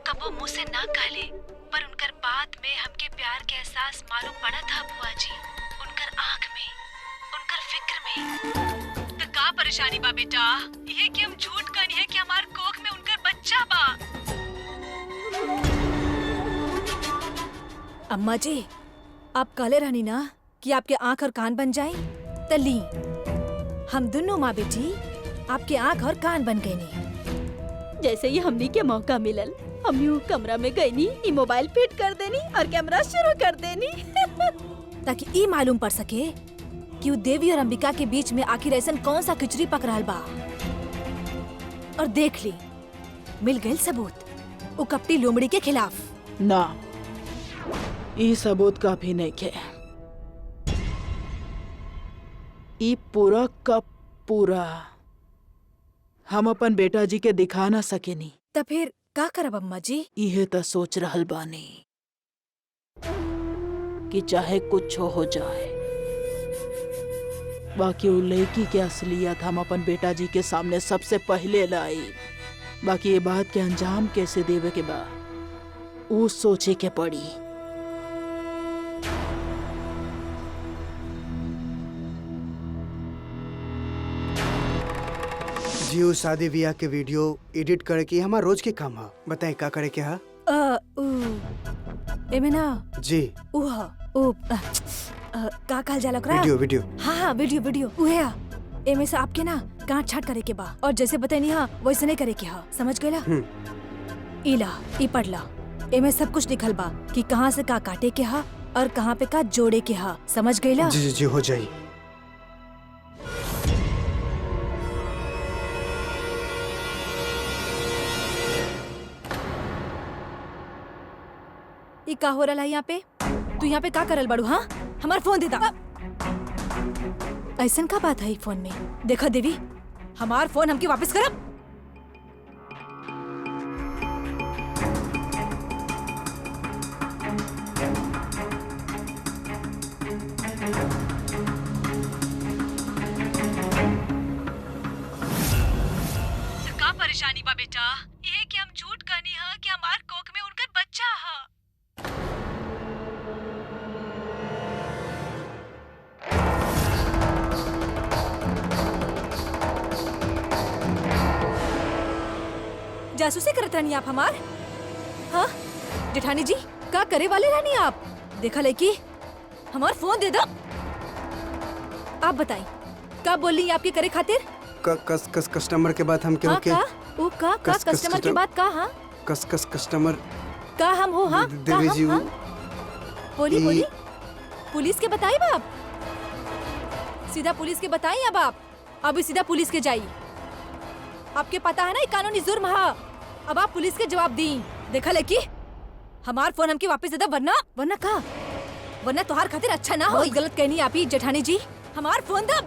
कबो मुँह से ना कहले, पर उनकर बात में हमके प्यार के एहसास मालूम पड़ा था बुआ जी। उनकर आँख में, उनकर फिक्र में। तो का परेशानी बा बेटा? ये कि हम झूठ कहनी है कि हमार कोख में उनकर बच्चा बा। अम्मा जी, आप कहले रहनी ना कि आपके आँख और कान बन जाए, तली हम दोनों माँ बेटी आपके आँख और कान बन गए नी। जैसे ही हमनी के मौका मिलल, हम यूं कमरा में गई नी, ई मोबाइल फिट कर देनी और कैमरा शुरू कर देनी। ताकि ये मालूम पड़ सके कि वो देवी और अंबिका के बीच में आखिर ऐसा कौन सा खिचड़ी पक रहा बा। और देख ली, मिल गए सबूत वो कपटी लोमड़ी के खिलाफ। ना, ई सबूत काफी नहीं के। ई पूरा का पूरा हम अपन बेटा जी के दिखा ना सकेनी। तो फिर का करब अम्मा जी? इहे त सोच रहल बानी कि चाहे कुछ हो जाए, बाकी वो लड़की के असलियत हम अपन बेटा जी के सामने सबसे पहले लाई। बाकी ये बात के अंजाम कैसे देवे के बा वो सोचे के पड़ी। जी वो शादी ब्याह के वीडियो एडिट करे के हमारा रोज के काम है। बताएं का करे के है? एमे ना जी का कहल जाला ओकरा? वीडियो। हाँ वीडियो उहे आ। एमे से आपके ना काट छाट करे के बा, और जैसे बताई हाँ वैसे नहीं करे के हा। समझ गईला? इला ई पढ़ला, एमे सब कुछ लिखल बा कि कहाँ से का काटे के हा और कहाँ पे का जोड़े के हा। समझ गईला? जी हो जाई। ये का हो रहा है यहाँ पे? तू यहाँ पे का करल बड़ू? हाँ हमार फोन दे दा। ऐसन का बात है फोन में? देखा देवी, हमार फोन हमके वापस करब। का परेशानी बा बेटा? ये कि हम झूठ कहनी है कि हमार कोख में उनकर बच्चा है। जासूसी करत रहनी आप हमार? हाँ जेठानी जी, का करे वाले रहनी आप? देखा लड़की, हमार फोन दे दो। आप बताई का बोल रही आपके करे खातिर? कस्टमर के बाद हम क्यों के? कस्टमर के बाद का? हाँ कस्टमर का हम हो? हाँ देवी जी बोली पुलिस के बताई बाप, सीधा पुलिस के बताई। अब आप अभी सीधा पुलिस के जाई। आपके पता है ना ये कानूनी जुर्म है। अब आप पुलिस के जवाब दी। देखा लड़की, हमार फोन हमके वापस दे दो, वरना तोहार खातिर अच्छा ना हो। गलत कहनी आप ही जेठानी जी, हमार फोन दो।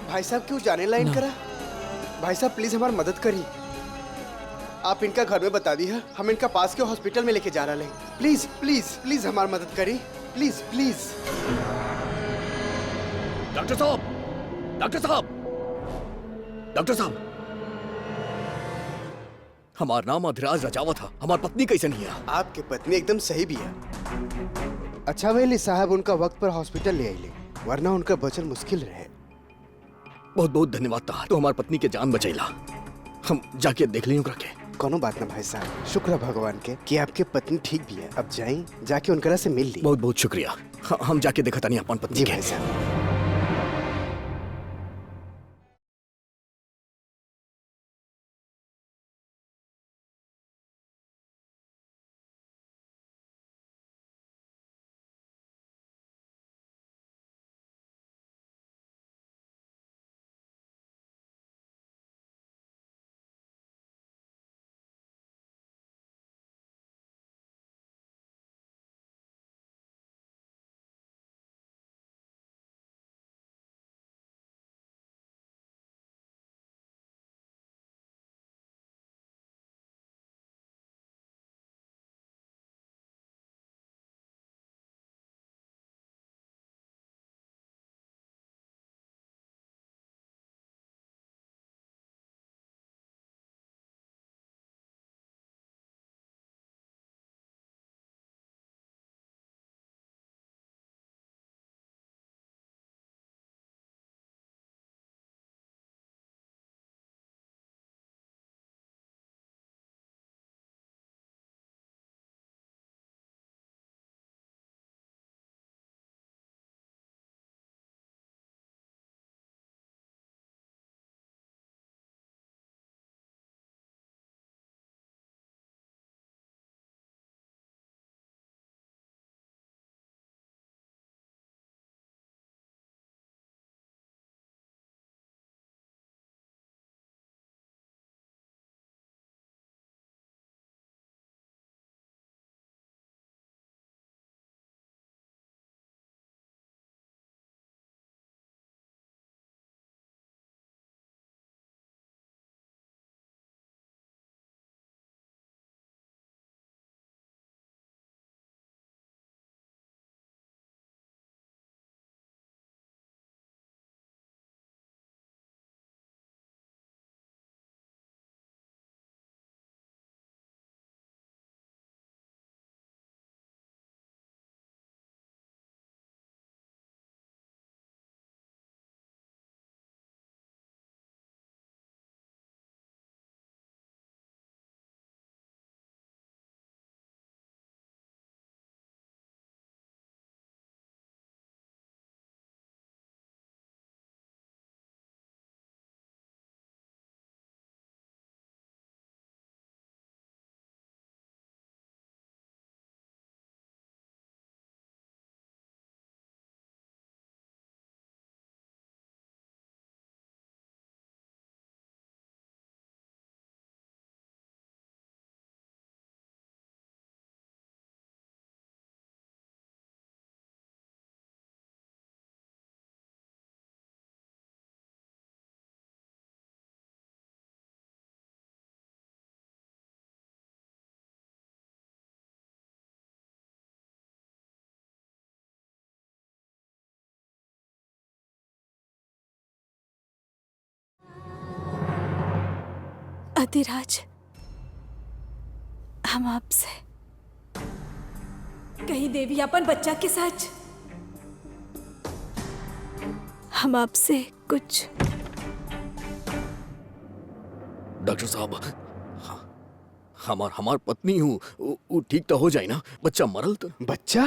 भाई साहब क्यों जाने लाइन करा? भाई साहब प्लीज हमारी मदद करिए। आप इनका घर में बता दिया, हम इनका पास के हॉस्पिटल में लेके जा रहे हैं। प्लीज प्लीज प्लीज हमारी मदद करिए, प्लीज प्लीज। डॉक्टर साहब, डॉक्टर साहब, डॉक्टर साहब, हमारा नाम अधिराज रजावा था। हमारी पत्नी कैसे नहीं है? आपकी पत्नी एकदम सही भी है। अच्छा वेली साहब उनका वक्त पर हॉस्पिटल ले आइले, वरना उनका बचन मुश्किल रहे। बहुत बहुत धन्यवाद था, तो हमारी पत्नी के जान बचैला। हम जाके देख लें रखे। कोनो बात ना भाई साहब, शुक्र है भगवान के कि आपके पत्नी ठीक भी है। अब जाएं, जाके उनकरा से मिल ली। बहुत बहुत शुक्रिया। हम जाके देखा नहीं अपन पत्नी के। भाई साहब। अधिराज, हम आपसे कहीं देवी अपन बच्चा के साथ, हम आपसे कुछ। डॉक्टर साहब, हमार पत्नी हूँ, वो ठीक तो हो जाए ना? बच्चा मरल तो? बच्चा?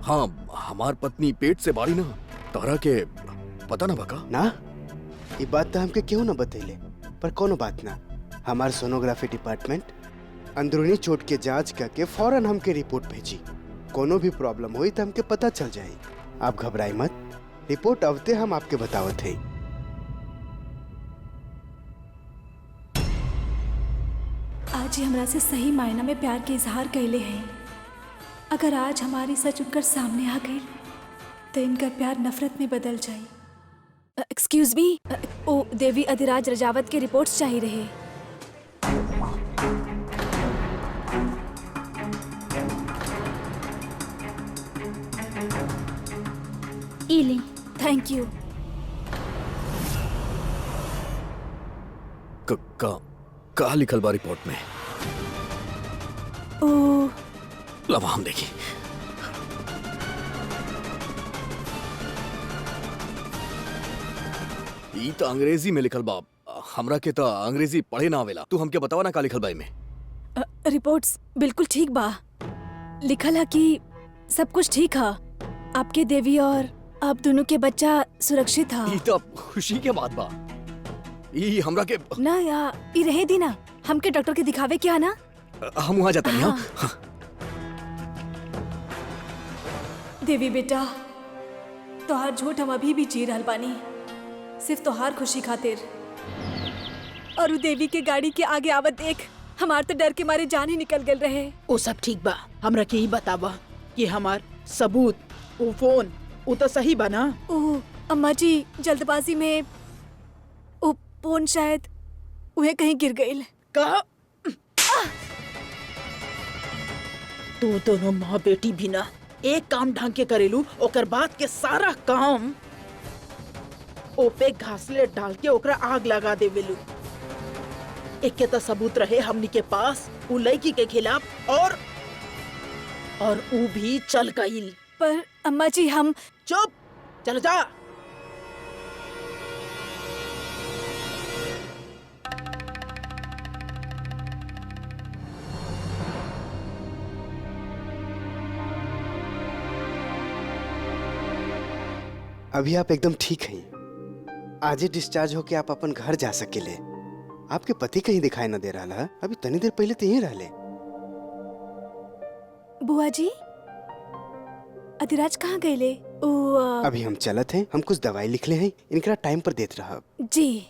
हाँ, हमार पत्नी पेट से बारी ना, तारा के पता ना बका? ना, ये बात तो हमके क्यों ना बतैले, पर कोनो बात ना। हमार सोनोग्राफी डिपार्टमेंट अंदरूनी चोट के जांच करके फौरन हमके रिपोर्ट भेजी। कोनो भी प्रॉब्लम हुई तो हमके पता चल जाए। आप घबराई मत, रिपोर्ट आवते हम आपके बतावत है। आज ही हमरा से सही मायना में प्यार के इजहार कैले हैं। अगर आज हमारी सच उनकर सामने आ गई तो इनका प्यार नफरत में बदल जाए। एक्सक्यूज मी, ओ देवी अधिराज रजावत के रिपोर्ट्स चाहिए रहे। इली थैंक यू। का लिखल बा रिपोर्ट में? ओ लवा हम देखी। ई तो अंग्रेजी में लिखल बा, हमरा के तो अंग्रेजी पढ़े ना आवेला। तू हमके बतावा ना का लिखल बा में? रिपोर्ट्स बिल्कुल ठीक बा। लिखल है कि सब कुछ ठीक है, आपके देवी और आप दोनों के बच्चा सुरक्षित है। ई तो खुशी के बात बा। ई हमरा के ना या ई रहे दी ना, हमके डॉक्टर के दिखावे क्या ना। हम वहाँ जाते हैं। हाँ। देवी बेटा, तोहार झूठ हम अभी भी जी रहल बानी, सिर्फ तोहार खुशी खातिर। और उ देवी के गाड़ी के आगे आवत देख हमार तो डर के मारे जान ही निकल गए रहे। वो सब ठीक बा, हमरा के ही बतावा कि हमार सबूत, वो फोन, वो तो सही बा ना? ओह अम्मा जी, जल्दबाजी में वो फोन शायद उन्हें कहीं गिर गई। कहा तू दोनों माँ बेटी भी ना एक काम ढंग के करेलू, ओकर बाद के सारा काम ओपे घासले डाल के ओकरा आग लगा देवेलू। एक के तो सबूत रहे हमनी के पास उ लड़की के खिलाफ, और उ भी चल गईल। पर अम्मा जी हम। चुप, चल जा। अभी आप एकदम ठीक हैं। आज ही डिस्चार्ज होके आप अपन घर जा सकेले। आपके पति कहीं दिखाई न दे रहा है। अभी तनी देर पहले तो यहीं रहले। बुआ जी, अधिराज कहाँ गए? अभी हम चलत हैं, हम कुछ दवाई लिख ले हैं, इनकरा टाइम पर देत रहा। जी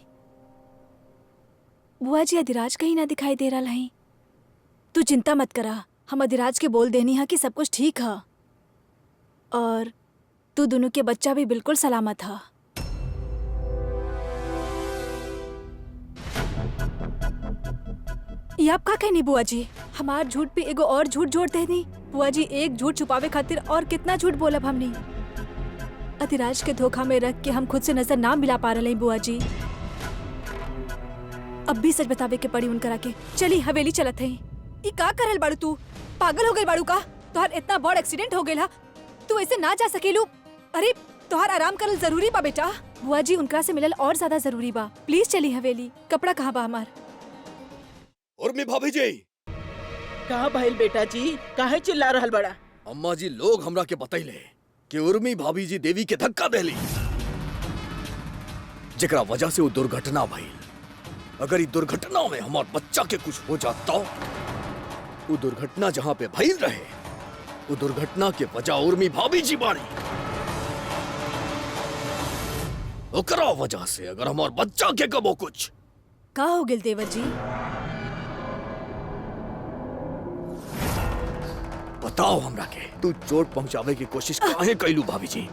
बुआ जी, अधिराज कहीं ना दिखाई दे रहा है। तू चिंता मत करा, हम अधिराज के बोल देनी है कि सब कुछ ठीक है और तू दोनों के बच्चा भी बिल्कुल सलामत है। ये आप का कहनी बुआ जी? हमार झूठ पे एगो और झूठ जोड़ देनी। बुआ जी, एक झूठ छुपावे खातिर और कितना झूठ बोलब हमने। अधिराज के धोखा में रख के हम खुद से नजर ना मिला पा रहे हैं बुआ जी। अब भी सच बतावे के पड़ी उनकरा के। चली हवेली चलत है। ये का करल बाड़ू तू? पागल हो गई बाड़ू का? तोहार इतना बड़ एक्सीडेंट हो गया, तू ऐसे ना जा सकेलू। अरे तोहार आराम करल जरूरी बा बेटा। बुआ जी, उनकरा से मिलल और ज्यादा जरूरी बा। प्लीज चली हवेली। कपड़ा कहाँ बा हमार? उर्मी भाभी जी। कहाँ भाईल बेटा जी, काहे चिल्ला रहल बड़ा? अम्मा जी, लोग हमरा के बतैले कि उर्मी भाभी जी देवी के धक्का देली, जेकरा वजह से वो दुर्घटना भइल। अगर ये दुर्घटना में हमार बच्चा के कुछ हो जाता, वो दुर्घटना जहाँ पे भइल रहे, वो दुर्घटना के वजह उर्मी भाभी जी बाड़ी। ओकरा वजह से अगर हमार बच्चा के कबो कुछ का हो गेल देवर जी? बताओ हमरा के। तू चोट पहुंचावे की कोशिश काहे कैलू भाभी जी?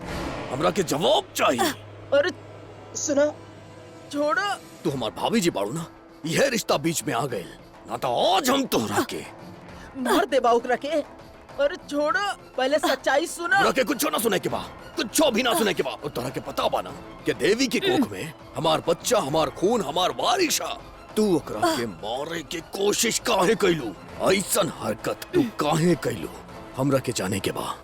हमरा के जवाब चाहिए। अरे सुना, छोड़ो। तू हमार भाभी जी बाड़ू ना, यह रिश्ता बीच में आ गए ना तो आज हम तोहरा के मार दे बाउक रखे। अरे छोड़ो, पहले सच्चाई सुनो। हमरा के कुछ ना सुने के बा, कुछ भी ना सुने के बाद तोरा के पता बाना कि देवी की कोख में हमार बच्चा, हमार खून, हमार वारिशा। तू ओकरा के मारे के कोशिश काहे कैलू? ऐसन हरकत तू काहे कैलू? हमरा के जाने के बा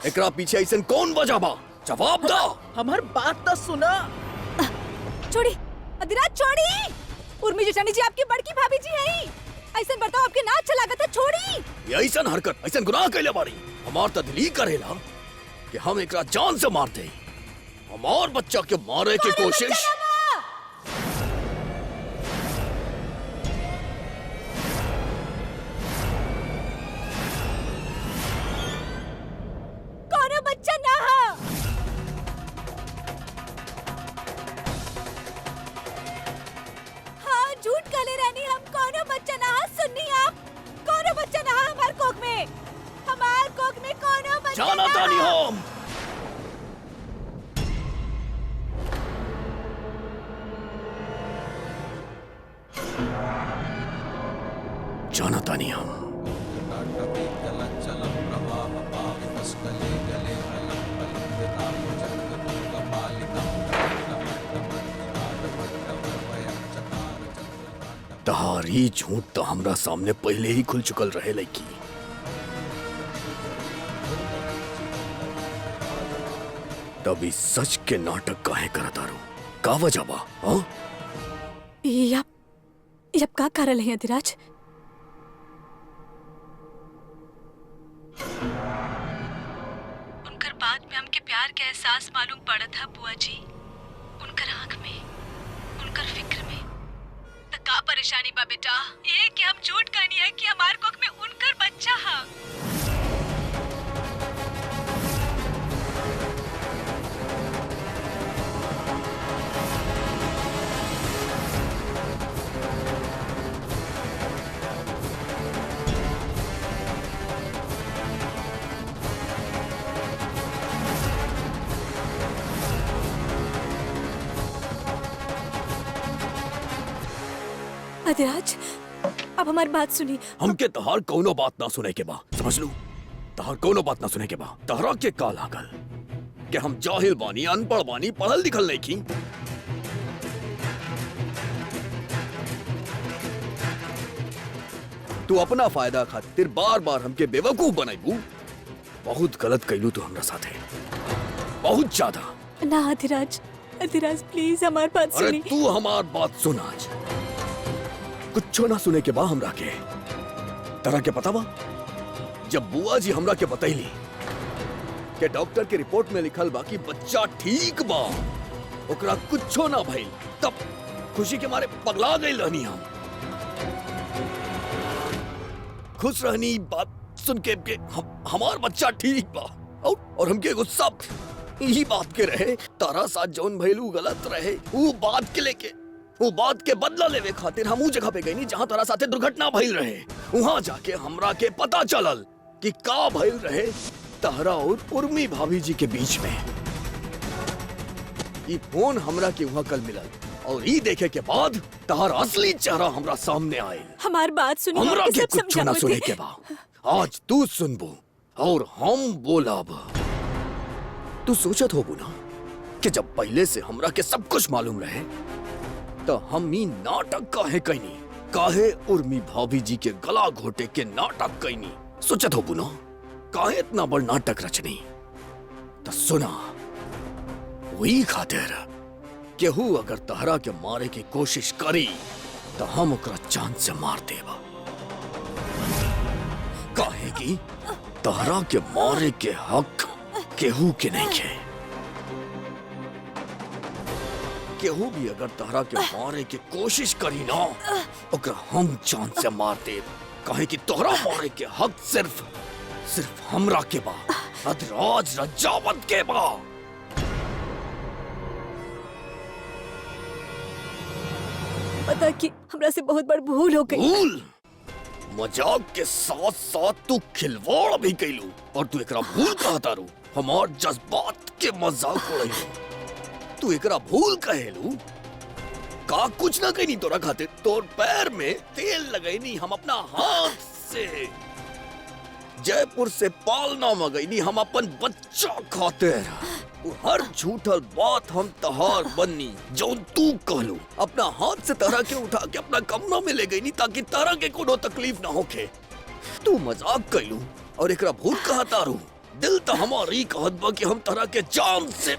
एकरा पीछे ऐसन कौन वजह बा? जवाब दा। हमार बात तो सुना। छोड़ी अधिराज, छोड़ी। उर्मी जेठानी जी आपकी बड़की भाभी जी है। ऐसा बर्ताव आपके ना अच्छा लागत है, छोड़ी। ये ऐसन हरकत, ऐसन गुनाह कैले बाड़ी। हमार तो दिल ही करेला कि हम एकरा जान से मार दे। हमार बच्चा के मारे की कोशिश। कौनो बच्चा ना हा। हाँ, झूठ कहले रानी, हम कौनो बच्चा ना हा। सुननी आप, कौनो बच्चा ना हा हमार कोख में। हमार कोख में कौनो बच्चा जाना ना तानी हा। हम। जाना तानी हम। तहारी झूठ तो हमरा सामने पहले ही खुल चुकल रहे लड़की। तभी सच के नाटक काहे करता रू? का वजह बा? हाँ? यप का करल है अधिराज? उनकर बात में हमके प्यार के एहसास मालूम पड़ा था बुआ जी। उनकर आंख में, उनकर फिक्र में। तो का परेशानी बा बेटा? ये कि हम झूठ कहनी है कि हमार कोख में उनकर बच्चा है। अधिराज, अब हमारी बात सुनी। हमके तहार कौनो बात ना सुने के बा, समझ लू? तहार कौनो बात ना सुने के बा। तहरा के का लागल कि हम जाहिल बानी, अनपढ़ बानी, पढ़ल लिखल नहीं की? तू अपना फायदा खातिर बार बार हमके बेवकूफ बनाईबू। बहुत गलत कैलू तू हमरा साथे, बहुत ज्यादा। ना अधिराज, अधिराज प्लीज हमारी बात अरे सुनी। तू हमार बात सुन। आज कुछ ना सुने के बा हमरा के। तरह के पता बा, जब बुआ जी हमरा के बतैली कि डॉक्टर के रिपोर्ट में लिखल बा कि बच्चा ठीक बा, ओकरा कुछो ना भइल, तब खुशी के मारे पगला गई रहनी हम। खुश रहनी बात सुन के हमार बच्चा ठीक बा। और हमके गुस्सा यही बात के रहे, तारा साथ जौन भइलू गलत रहे। वो बात के लेके, वो बात के बदला लेवे खातिर हम ऊ जगह पे गई नी जहाँ तारा साथे दुर्घटना भइल रहे। वहाँ जाके हमरा के पता चलल कि का भइल रहे तारा और उर्मी भाभी जी के बीच में। ये फोन हमरा के वहाँ कल मिलल और ये देखे के बाद तार असली चेहरा हमरा सामने आयल। हमारी बात सुनी। हमरा आपके के सब कुछ ना समझावत सुने है। के बा। आज तू सुनबो और हम बोलब। तू सोचत होबू ना कि जब पहले से हमरा के सब कुछ मालूम रहे तो हम ई नाटक काहे कैनी, काहे उर्मी भाभी जी के गला घोटे के नाटक कैनी। सोचत होबू ना काहे इतना बड़ नाटक रचनी। तो सुना, वही खातिर केहू अगर तहरा के मारे की कोशिश करी तो हम ओकरा जान से मार देबा। काहे की तहरा के मारे के हक केहू के नहीं के। केहू भी अगर तहरा के मारे की कोशिश करी ना, ओकरा हम जान से मार देब। काहे की तोहरा मारे के हक सिर्फ हमरा के बा, अधिराज रजावत के बा। पता कि हमरा से बहुत बड़ भूल हो गई। भूल? मजाक के साथ साथ तू खिलवाड़ भी कैलू और तू एकरा भूल कहता रू। हमार जज्बात के मजाक उड़ैलू। तू एकरा भूल कहेलू? का कुछ ना कहनी तोरा खातिर। तोर पैर में तेल लगैनी हम अपना हाथ से। जयपुर से पालना मंगैनी हम अपन बच्चा खातिर। वो हर झूठल बात हम तहार बननी जो तू कहलू। अपना हाथ से तरह के उठा के अपना कमरा में ले गई ताकि तरह के कोनो तकलीफ ना होके। तू मजाक कैलू और एकरा भूल कहा तारू। दिल तो हमारी कहत बा कि हम तरह के जान से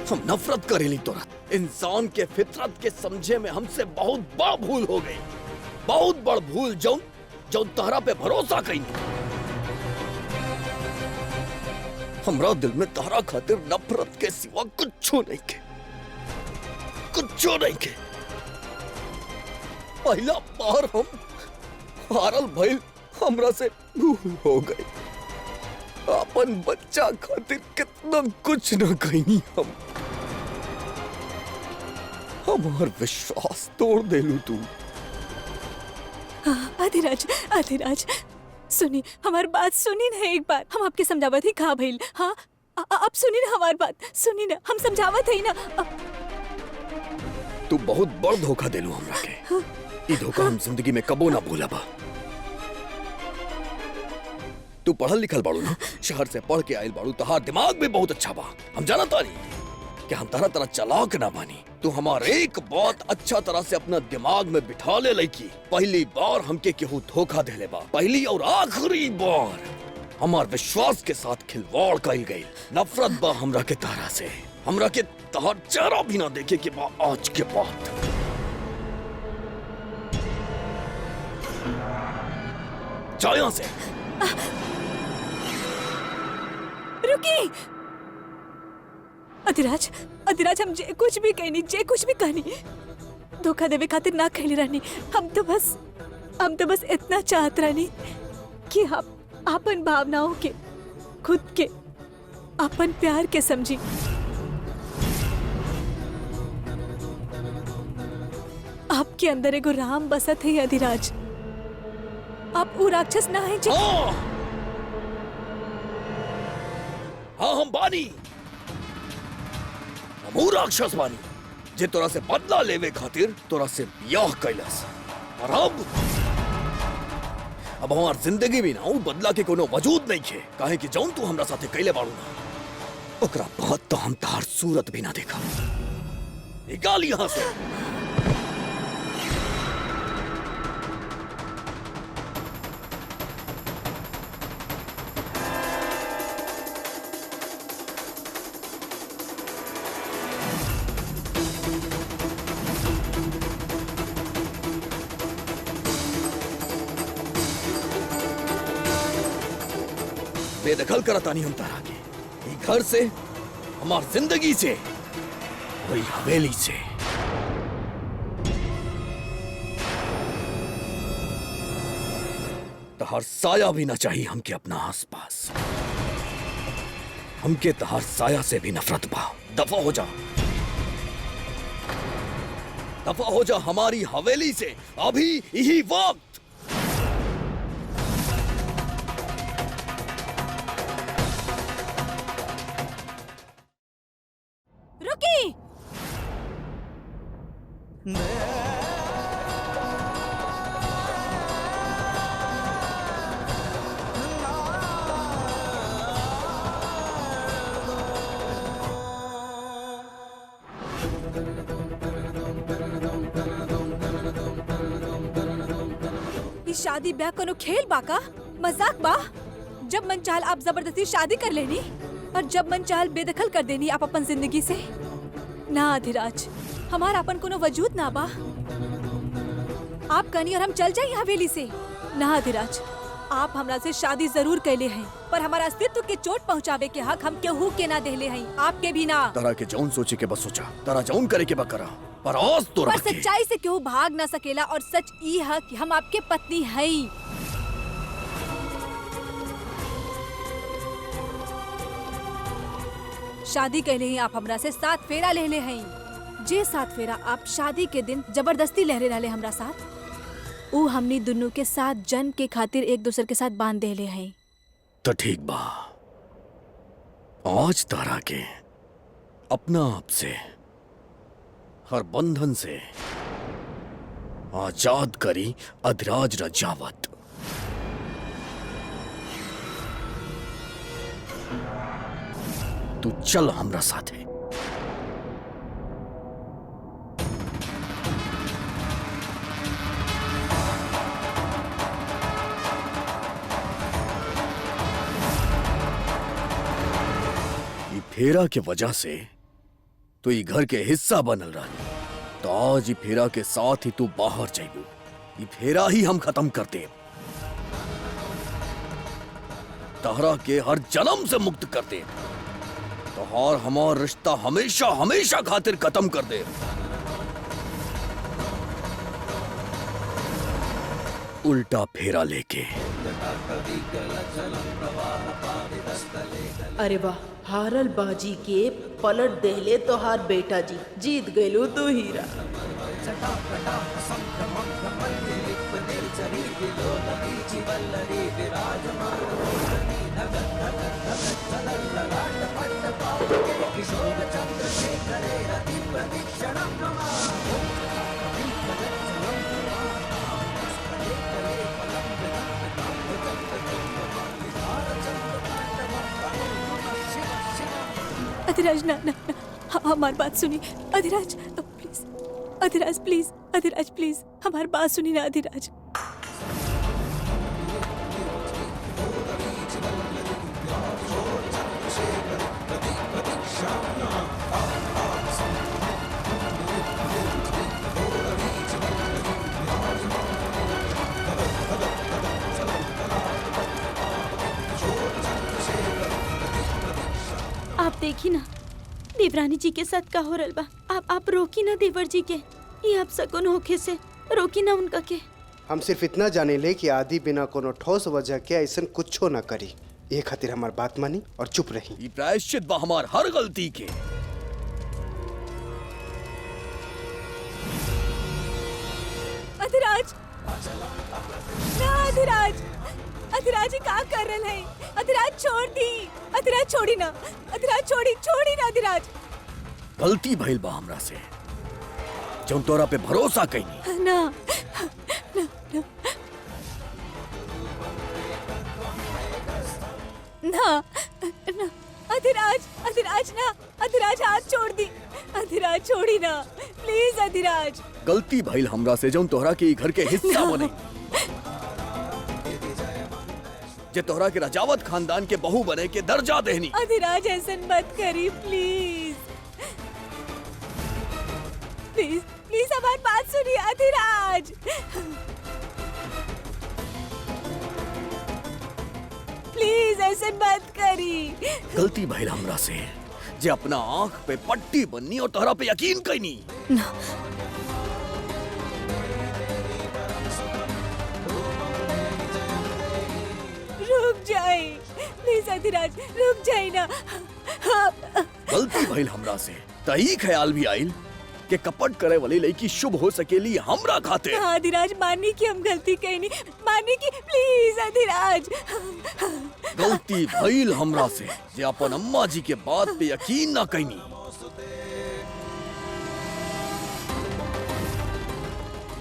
हम नफरत करेली तोरा। इंसान के फितरत के समझे में हमसे बहुत बड़ भूल हो गई। बहुत बड़ भूल जौन तहरा पे भरोसा कई। हमरा दिल में तहरा खातिर नफरत के सिवा कुछ नहीं के। पहला बार हम हारल भइल हमरा से भूल हो गई। अपन बच्चा खातिर कितना कुछ न कहीं हम। हमार विश्वास तोड़ देलू तू। अधिराज सुनी हमारी बात सुनी ना एक बार। हम आपके समझावत ही कहाँ भइल। हाँ आप सुनी ना हमारी बात। सुनी ना हम समझावत है ना। तू बहुत बड़ धोखा देलू हमरा के। ई धोखा हम जिंदगी में कबो ना भूला बा। तू पढ़ल लिखल बाड़ू ना, शहर से पढ़ के आयल बाड़ू। तहार दिमाग भी बहुत अच्छा बा। हम जाना तानी कि हम तरह तरह चालाक ना बानी। तू हमारे एक बात अच्छा तरह से अपना दिमाग में बिठा ले लईकी। पहली बार हमके केहू धोखा देले बा। पहली और आखिरी बार हमार विश्वास के साथ खिलवाड़ कइल गई। नफरत बा हमरा के तारा से। हमरा के तहार चेहरा भी ना देखे के बा आज के बाद। जा यहाँ से। रुकी अधिराज हम जे कुछ भी कहनी धोखा देवे खातिर ना कहली रहनी। हम तो बस इतना चाहत रहनी कि हम अपन भावनाओं के खुद के अपन प्यार के समझी। आपके अंदर एगो राम बसत है अधिराज। आप वो राक्षस ना है जो हाँ हम बानी। हम राक्षस बानी जे तोरा से बदला लेवे खातिर तोरा से ब्याह कैलस। और अब हमार जिंदगी में ना बदला के कोनो वजूद नहीं है। काहे कि जौन तू हमरा साथे कैले बाड़ू ना ओकरा बाद तो हम तार सूरत भी ना देखा। निकाल यहाँ से। बेदखल करतानी हम तारा के ई घर से, हमार जिंदगी से, वही हवेली से। तहार साया भी ना चाहिए हमके अपना आसपास। हमके तहार साया से भी नफरत बा। दफा हो जा। दफा हो जा हमारी हवेली से अभी यही वक्त। शादी ब्याह कोनो खेल बाका मजाक बा। जब मन चाल आप जबरदस्ती शादी कर लेनी और जब मन चाल बेदखल कर देनी आप अपन जिंदगी से। ना अधिराज हमारा अपन कोनो वजूद ना बा। आप कहनी और हम चल जाए हवेली से। ना अधिराज आप हमरा से शादी जरूर कैले हैं पर हमारा अस्तित्व के चोट पहुँचावे के हक हम केहू के ना देले हैं। आपके भी ना। तारा के जौन सोचे के बस सोचा। तारा जौन करे के बा करा। पर आज तो पर सच्चाई से केहू भाग ना सकेला और सच ई है कि हम आपके पत्नी हैं। शादी कहले ही आप हमरा से 7 फेरा ले ले हैं। जे 7 फेरा आप शादी के दिन जबरदस्ती लहरे रहले हमरा साथ ऊ हमनी दोनों के 7 जन के खातिर एक दूसरे के साथ बांध देले हैं। तो ठीक बा। आज तारा के अपना आप से, हर बंधन से आजाद करी अधिराज रजावत। तू चल हमरा साथे। ई फेरा के वजह से तू ई घर के हिस्सा बनल रही, तो आज ई फेरा के साथ ही तू बाहर जाइबू। ई फेरा ही हम खत्म कर दे, तहरा के हर जन्म से मुक्त कर दे, तोहार हमार रिश्ता हमेशा हमेशा खातिर खत्म कर दे। उल्टा फेरा लेके। अरे वाह, हारल बाजी के पलट देले तो हार बेटा जी, जीत गयलू तू हीरा। अधिराज ना ना ना, हमारी बात सुनी Adhiraj, please Adhiraj, please Adhiraj, please हमारी बात सुनी ना अधिराज। आप देखी ना देवरानी जी के साथ का हो रल बा। आप रोकी ना देवर जी के, ये आप सकुन होके से रोकी ना उनका के। हम सिर्फ इतना जाने ले कि आदि बिना कोनो ठोस वजह के ऐसा कुछो ना करी। ये खातिर हमार बात मानी और चुप रही। ई प्रायश्चित बा हमार हर गलती के। अधिराज ना, अधिराज, अधिराज का कर रहे हैं? अधिराज छोड़ दी, अधिराज छोड़ी ना, अधिराज छोड़ी ना अधिराज। गलती भइल बा हमरा से, जौन तोरा पे भरोसा कइनी। ना ना ना ना, अधिराज, अधिराज ना, अधिराज हाथ छोड़ दी, अधिराज छोड़ी ना, प्लीज अधिराज। गलती भइल हमरा से, जौन तोहरा के ई घर के हिस्सा बने, जे तोहरा के रजावत खानदान के बहू बने के दर्जा देहनी। अधिराज ऐसा मत करी प्लीज, प्लीज प्लीज हमारी बात सुनिए अधिराज, प्लीज ऐसे मत करी। गलती भइल हमरा से, जे अपना आंख पे पट्टी बननी और तोहरा पे यकीन कइनी। ना रुक जाए प्लीज अधिराज, रुक जाए ना। गलती भइल हमरा से, तही ख्याल भी आइल कि कपट करे वाली लड़की शुभ हो सकेली हमरा खातिर। हाँ अधिराज, मानी कि हम गलती कही नहीं, मानी कि प्लीज अधिराज। गलती भइल हमरा से, जे अपन अम्मा जी के बात पे यकीन ना कइनी।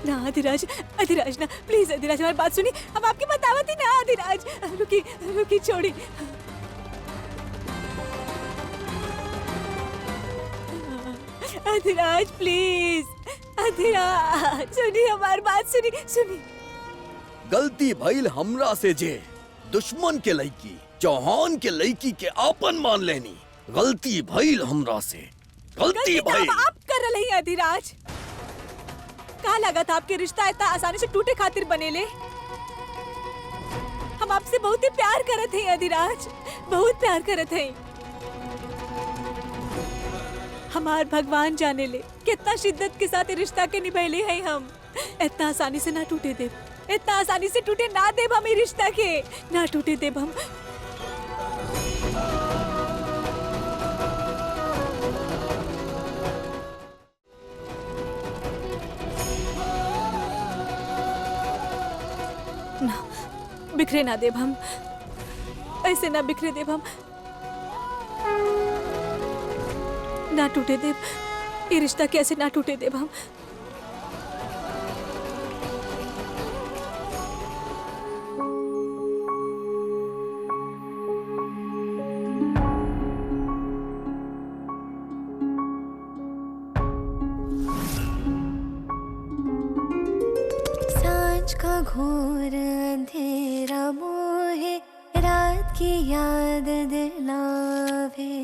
ना अधिराज, अधिराज ना, प्लीज अधिराज हमारी बात सुनी, हम आपकी बतावत ही ना अधिराज। रुकी रुकी, छोड़ी। अधिराज प्लीज, अधिराज सुनी हमारी बात, सुनी सुनी। गलती भइल हमरा से, जे दुश्मन के लड़की, चौहान के लड़की के आपन मान लेनी। गलती भइल हमरा से, गलती भइल। आप कर रहे हैं अधिराज। का लगा था आपके रिश्ता इतना आसानी से टूटे खातिर बनेले? हम आपसे बहुत ही प्यार करत हैं अधिराज, बहुत प्यार करत हैं। हमार भगवान जाने ले कितना शिद्दत के साथ रिश्ता के निभैले हैं हम। इतना आसानी से ना टूटे देव, इतना आसानी से टूटे ना देव हम रिश्ता के, ना टूटे देव हम। ना बिखरे ना देव हम, ऐसे ना बिखरे देव हम। ना टूटे देव, ये रिश्ता कैसे ना टूटे देव हम। सांझ का घोर अंधेरा मोहे, रात की याद दिलावे,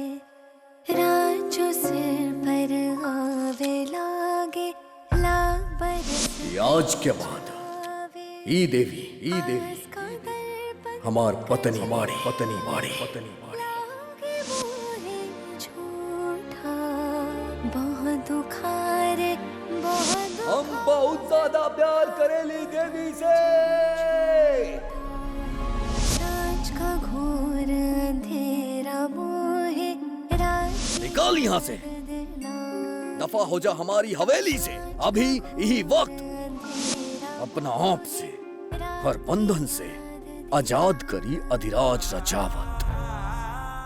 रात जो सिर पर आवे लागे, लाग बरस आज के बाद ई देवी हमार पत्नी माड़ी झूठा बहुत दुखारे बहुत हम बहुत ज्यादा प्यार करेली देवी से। सांझ का घोर अंधेरा मोहे, रात निकाल यहाँ से, दफा हो जा हमारी हवेली से। अभी यही वक्त अपना आप से हर बंधन से आजाद करी अधिराज रजावत।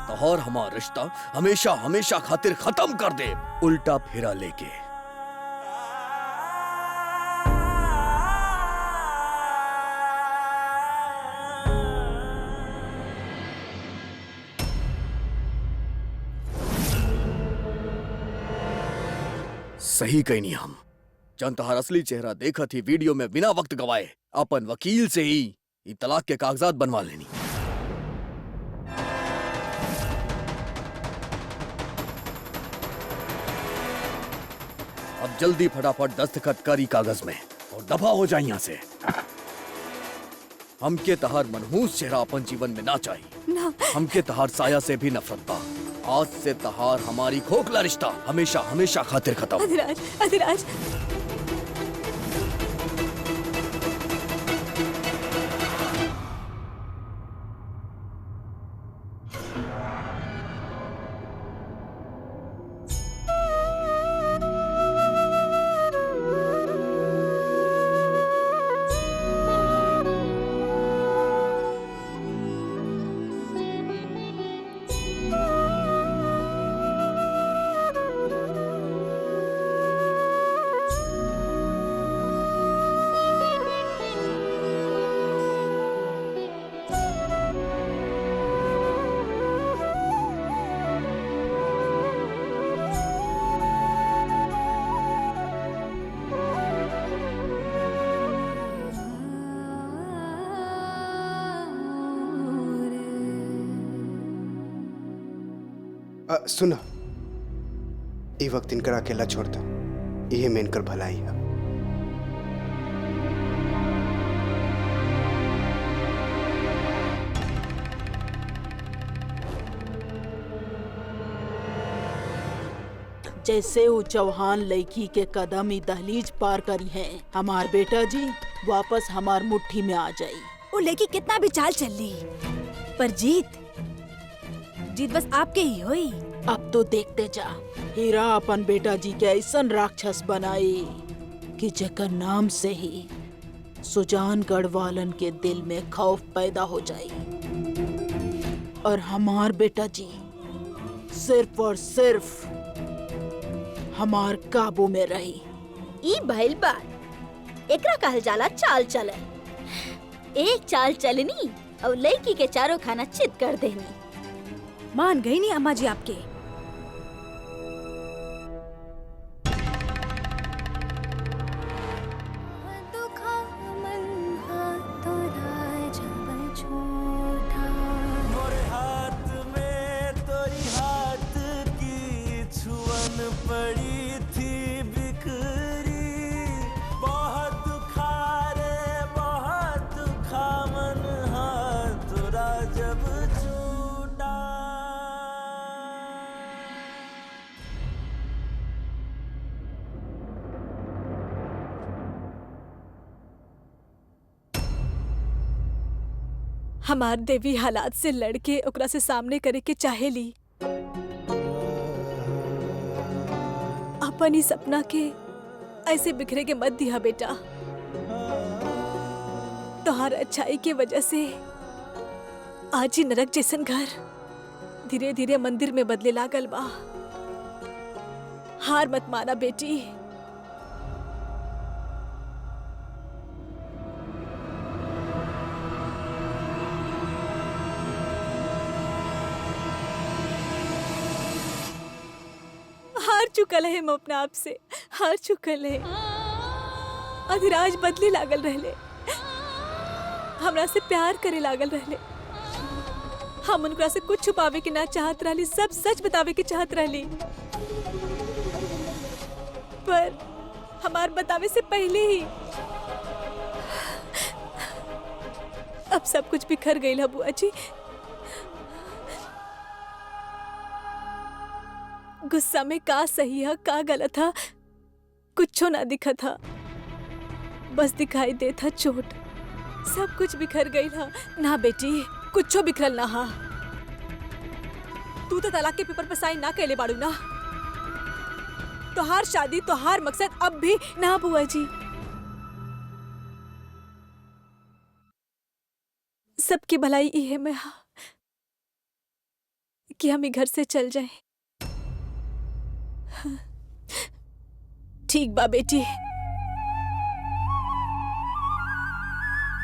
तोहर हमार रिश्ता हमेशा हमेशा खातिर खत्म कर दे, उल्टा फेरा लेके। सही कहीं नहीं हम जन तहार असली चेहरा देखा थी वीडियो में बिना वक्त गवाए अपन वकील से ही ये तलाक के कागजात बनवा लेनी। अब जल्दी फटाफट दस्तखत करी कागज में और दफा हो जाए यहाँ से। हमके तहार मनहूस चेहरा अपन जीवन में ना चाहिए। ना, हमके तहार साया से भी नफरत बा। आज से तहार हमारी खोखला रिश्ता हमेशा हमेशा खातिर खत्म। अधिराज, अधिराज। सुना, ये वक्त इनकर अकेला छोड़ दो, ये में इनकर भलाई है। जैसे वो चौहान लड़की के कदम ही दहलीज पार करी हैं, हमार बेटा जी वापस हमार मुट्ठी में आ जाई। वो लड़की कितना भी चाल चल ली, पर जीत बस आपके ही हुई। अब तो देखते जा, हीरा अपन बेटा जी के ऐसन राक्षस बनाई कि जेकर नाम से ही सुजानगढ़ वालन के दिल में खौफ पैदा हो जाए और हमार बेटा जी सिर्फ और सिर्फ हमार काबू में रही। ई भइल बात एकरा कहल जाला चाल चलन। एक चाल चलनी और लड़की के चारों खाना चित कर देनी। मान गई नहीं अम्मा जी आपके। दुखा मन तो राजब झूठा। मोरे हाथ में तोरी हाथ की छुअन पड़ी थी बिखरी। बहुत दुखा रे बहुत दुखा मन हाथ तो राजब झूठा। हमार देवी हालात से लड़के ओकरा से सामने करे के चाहेली। अपन ही सपना के ऐसे बिखरे के मत दिया बेटा। तोहार अच्छाई के वजह से आज ही नरक जैसन घर धीरे धीरे मंदिर में बदले लागल बा। हार मत माना बेटी। हार चुकल है हम अपना आप से, हार चुकल है। अधिराज बदले लागल रहले, हमरा से प्यार करे लागल रहले। हम उनका से कुछ छुपावे के ना चाहत रहली, सब सच बतावे के चाहत रहली, पर हमार बतावे से पहले ही अब सब कुछ बिखर गई है बुआ जी। गुस्सा में का सही है का गलत था कुछ ना दिखा था, बस दिखाई दे था चोट। सब कुछ बिखर गई था ना बेटी, कुछो बिखरल ना हा। तू तो तलाक के पेपर पर साइन ना कैले बाड़ू ना, तोहार शादी तोहार मकसद अब भी ना बुआ जी। सबकी भलाई ये में हा कि हम घर से चल जाएं। ठीक बा बेटी,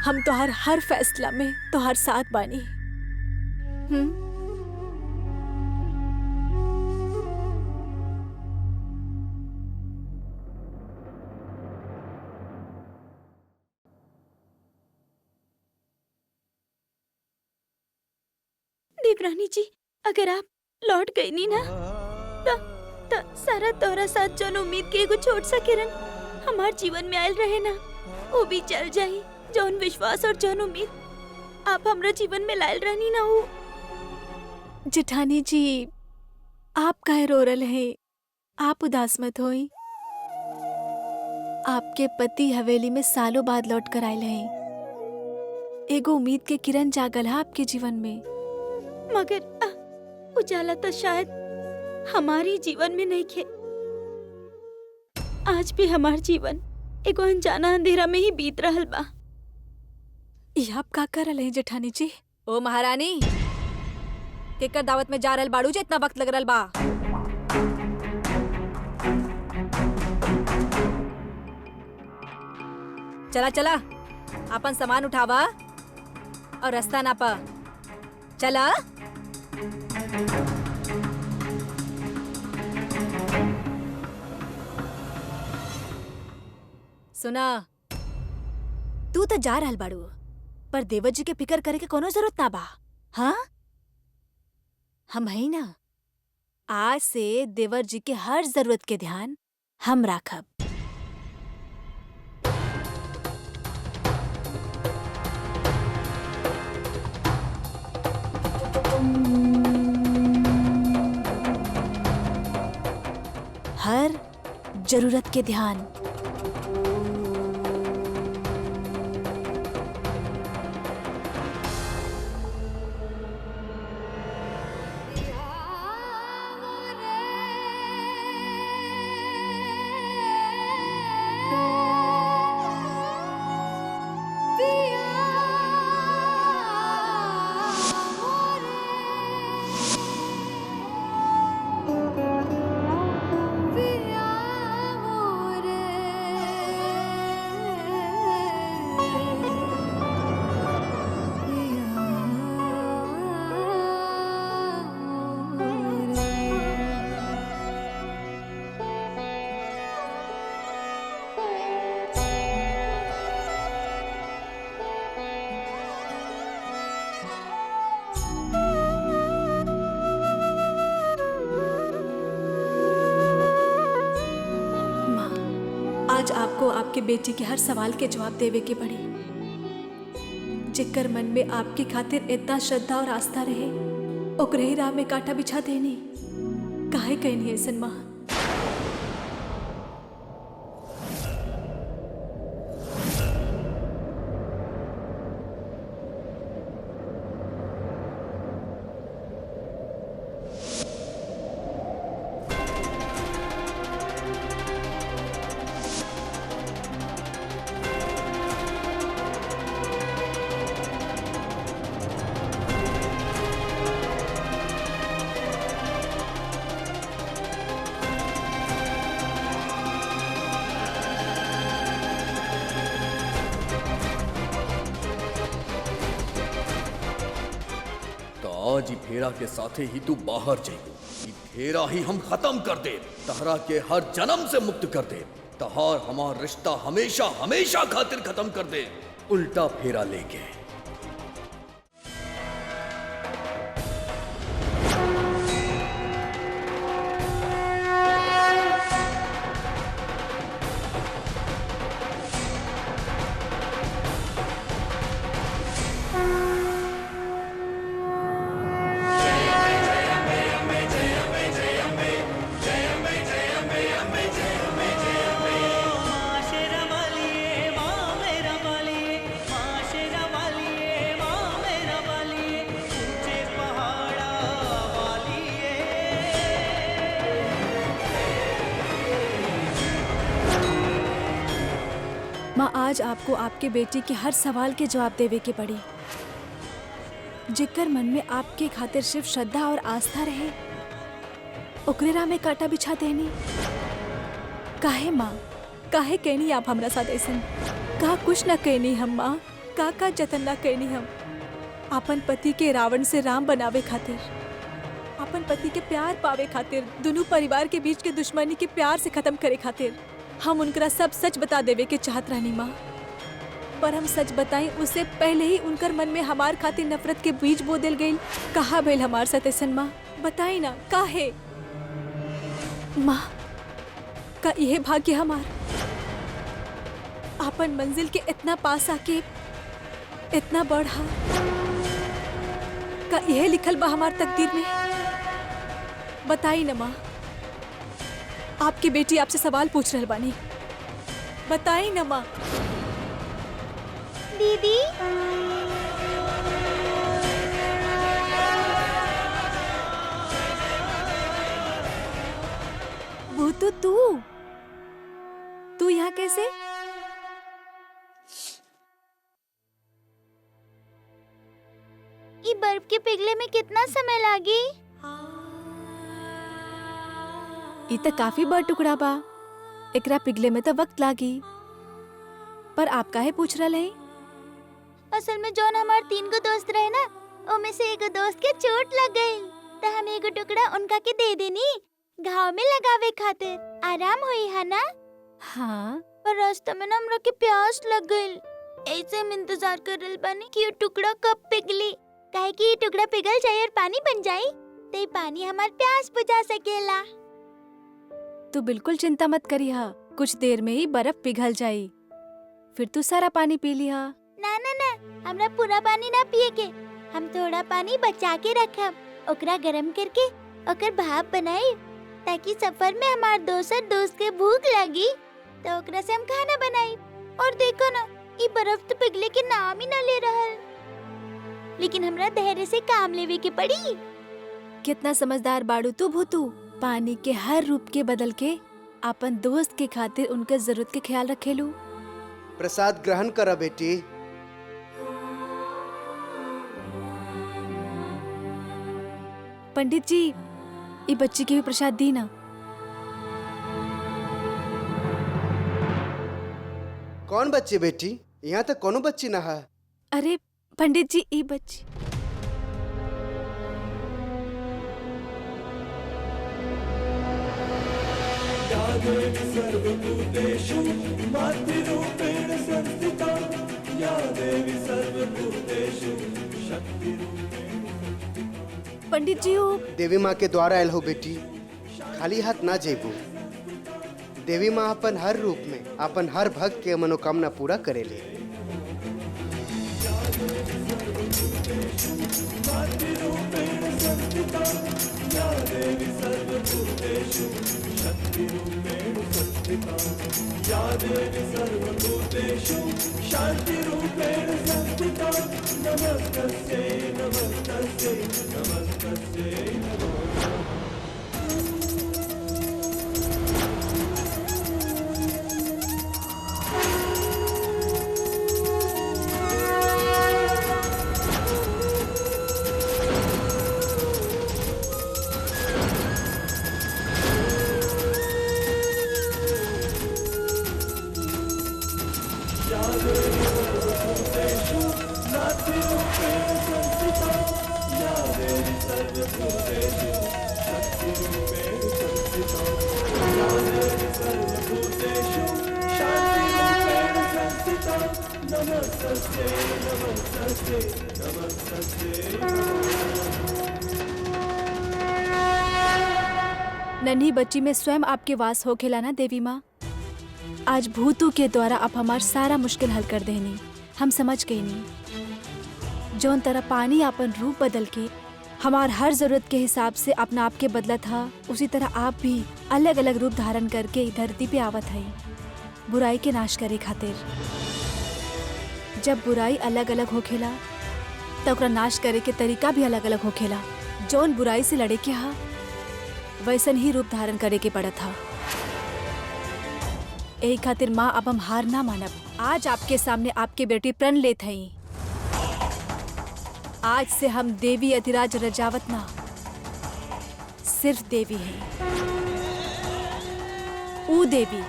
हम तोहार हर फैसला में तोहार साथ बानी। देवरानी जी, अगर आप लौट गई नी ना तो सारा तोरा साथ जौन उम्मीद के एगो छोट सा किरण हमार जीवन में आयल रहे ना, वो भी चल जाई। जौन विश्वास और जौन उम्मीद आप हमरा जीवन में लायल रहनी ना, वो। जेठानी जी, आप काहे रो रहे हैं? आप उदास मत होई। आपके पति हवेली में सालों बाद लौट कर आए हैं। एगो उम्मीद के किरण जागल है आपके जीवन में। मगर उजाला तो शायद हमारी जीवन में नहीं खे। आज भी हमार जीवन एगो अनजाना अंधेरा में ही बीत रहल बा। ये आप का कर रहे हैं जेठानी जी? ओ महारानी, केकर दावत में जा रहल बाड़ू जे इतना वक्त लग रहल बा? चला चला, अपन सामान उठावा और रास्ता नापा। चला। सुना, तू तो जा रहल बाड़ू, पर देवर जी के फिकर करे के कोनो जरूरत ना बा। हाँ, हम है ना। आज से देवर जी के हर जरूरत के ध्यान हम राखब। हर जरूरत के ध्यान। आज आपको आपके बेटी के हर सवाल के जवाब देवे के पड़ी। जेकर मन में आपकी खातिर इतना श्रद्धा और आस्था रहे, ओकरे ही राह में कांटा बिछा देनी काहे कहनी ऐसन माँ? आज ही फेरा के साथे ही तू बाहर जाइबू। ई फेरा ही हम खत्म कर दे, तहरा के हर जन्म से मुक्त कर दे, तहार हमार रिश्ता हमेशा हमेशा खातिर खत्म कर दे। उल्टा फेरा लेके माँ, आज आपको आपके बेटी के हर सवाल के जवाब देवे के पड़ी। जेकर मन में आपके खातिर सिर्फ श्रद्धा और आस्था रहे, ओकरे राह में कांटा बिछा देनी। काहे माँ, काहे कहनी आप हमरा साथ ऐसन? का कुछ न कहनी हम माँ, का जतन न कहनी हम अपन पति के रावण से राम बनावे खातिर, अपन पति के प्यार पावे खातिर, दोनों परिवार के बीच के दुश्मनी के प्यार से खत्म करे खातिर हम उनकरा सब सच बता देवे के चाहत रहनी माँ। पर हम सच बताएं उससे पहले ही उनकर मन में हमार खातिर नफरत के बीज बो दिल गई। कहा भइल हमार साथ ऐसन माँ, बताई ना काहे? माँ, का यह भाग्य हमार अपन मंजिल के इतना पास आके इतना बढ़ा, का यह लिखल बा हमार तकदीर में? बताई ना माँ, आपकी बेटी आपसे सवाल पूछ रहल बानी, बताई ना माँ। दीदी, भूतू तू यहाँ कैसे? ये बर्फ के पिघले में कितना समय लागी? ये तो काफी बड़ टुकड़ा बा, एकरा पिघले में तो वक्त लागी। पर आप काहे पूछ रहे हैं? असल में जौन हमार 3 गो दोस्त रहे ना, उनमें से एगो दोस्त के चोट लग गई, तो हम एगो टुकड़ा उनका के दे देनी, घाव में लगावे खातिर आराम हुई है ना। हाँ, पर रास्ते में ना हमरा के प्यास लग गई, ऐसे हम इंतजार कर रहे बानी कि ये टुकड़ा कब पिघली, काहे कि ये टुकड़ा पिघल जाए और पानी बन जाए, तो ये पानी हमार प्यास बुझा सकेला। तू बिल्कुल चिंता मत करिहा, कुछ देर में ही बर्फ पिघल जाई, फिर तू सारा पानी पी लिहा। ना ना ना, हमरा पूरा पानी ना पिए के, हम थोड़ा पानी बचा के रखब, ओकरा गरम करके ओकर भाप बनाई, ताकि सफर में हमार दोसर दोस्त के भूख लगी तो ओकरा से हम खाना बनाई। और देखो ना, ये बर्फ तो पिघले के नाम ही ना ले रहल, लेकिन हमरा धैर्य से काम लेवे के पड़ी। कितना समझदार बाड़ू तू भूतू, पानी के हर रूप के बदल के अपन दोस्त के खातिर उनके जरूरत के ख्याल रखेलू। प्रसाद ग्रहण करा बेटी। पंडित जी, ये बच्ची की भी प्रसाद दी ना। कौन बच्ची बेटी? यहाँ तक कोनो बच्ची ना है। अरे पंडित जी, ये बच्ची। पंडित जी हो। देवी माँ के द्वारा आयल हो बेटी, खाली हाथ ना जेबू। देवी माँ अपन हर रूप में अपन हर भक्त के मनोकामना पूरा करेले। नन्ही बच्ची में स्वयं आपके वास हो खेला ना देवी माँ। आज भूतों के द्वारा आप हमार सारा मुश्किल हल कर देनी। हम समझ गए नहीं जौन तरह पानी अपन रूप बदल के हमार हर जरूरत के हिसाब से अपना आप के बदला था, उसी तरह आप भी अलग अलग रूप धारण करके ई धरती पे आवत है बुराई के नाश करे खातिर। जब बुराई अलग अलग होखेला तो ओकरा नाश करे के तरीका भी अलग अलग होखेला। जौन बुराई से लड़े के हा वैसन ही रूप धारण करे के पड़ा था। यही खातिर माँ अब हम हार ना मानब। आज आपके सामने आपके बेटी प्रण लेत हई। आज से हम देवी अधिराज रजावत ना सिर्फ देवी है। ऊ देवी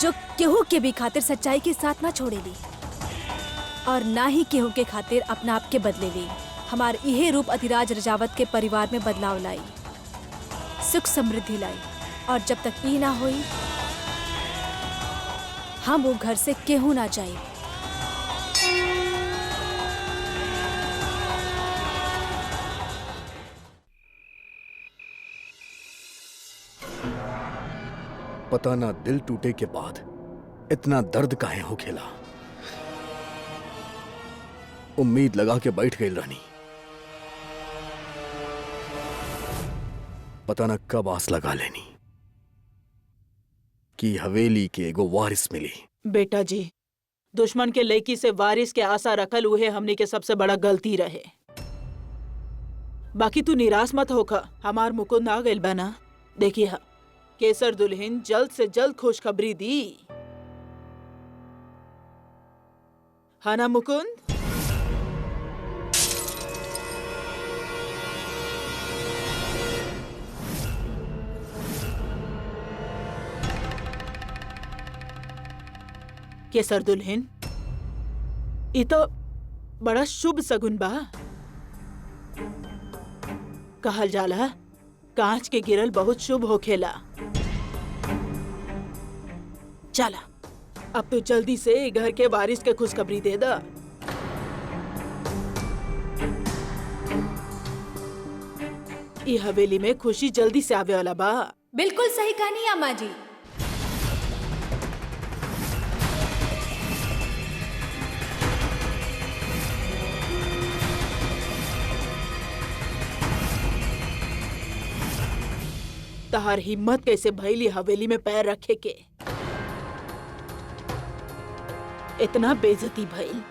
जो केहू के भी खातिर सच्चाई के साथ ना छोड़ेली और ना ही केहू के खातिर अपना आप के बदले ली। हमार यही रूप अधिराज रजावत के परिवार में बदलाव लाई, सुख समृद्धि लाई। और जब तक ई ना हुई हम वो घर से केहू ना जाए। पता ना दिल टूटे के बाद इतना दर्द काहे हो खेला। उम्मीद लगा के बैठ गई रानी, पता ना कब आस लगा लेनी कि हवेली के एगो वारिस मिली। बेटा जी, दुश्मन के लड़की से वारिस के आशा रखल उहे हमने के सबसे बड़ा गलती रहे। बाकी तू निराश मत होखा, हमार मुकुंद आ गइल बा ना। देखिए केसर दुल्हन जल्द से जल्द खुशखबरी दी, है ना मुकुंद? केसर दुल्हन ये तो बड़ा शुभ सगुन बा। कहल जाला कांच के गिरल बहुत शुभ होखेला। चला अब तो जल्दी से घर के वारिस के खुशखबरी दे दा। ये हवेली में खुशी जल्दी से आवे वाला बा। बिल्कुल सही कहानी अम्मा जी। तहार हिम्मत कैसे भइली हवेली में पैर रखे के? इतना बेइज्जती भइल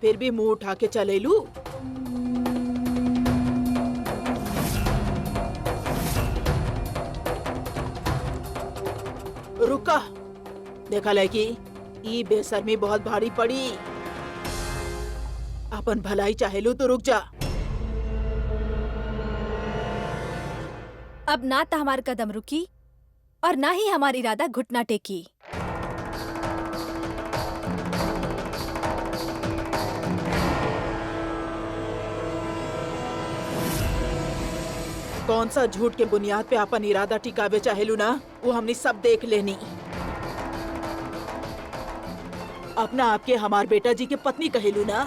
फिर भी मुंह उठा के चलेलू। रुका, देखा लड़की ई बेशर्मी बहुत भारी पड़ी। अपन भलाई चाहेलू तो रुक जा। अब ना तो हमार कदम रुकी और ना ही हमारी इरादा घुटना टेकी। कौन सा झूठ के बुनियाद पे अपन इरादा टिकावे चाहेलू ना, वो हमने सब देख लेनी। अपना आपके हमार बेटा जी के पत्नी कहेलू ना।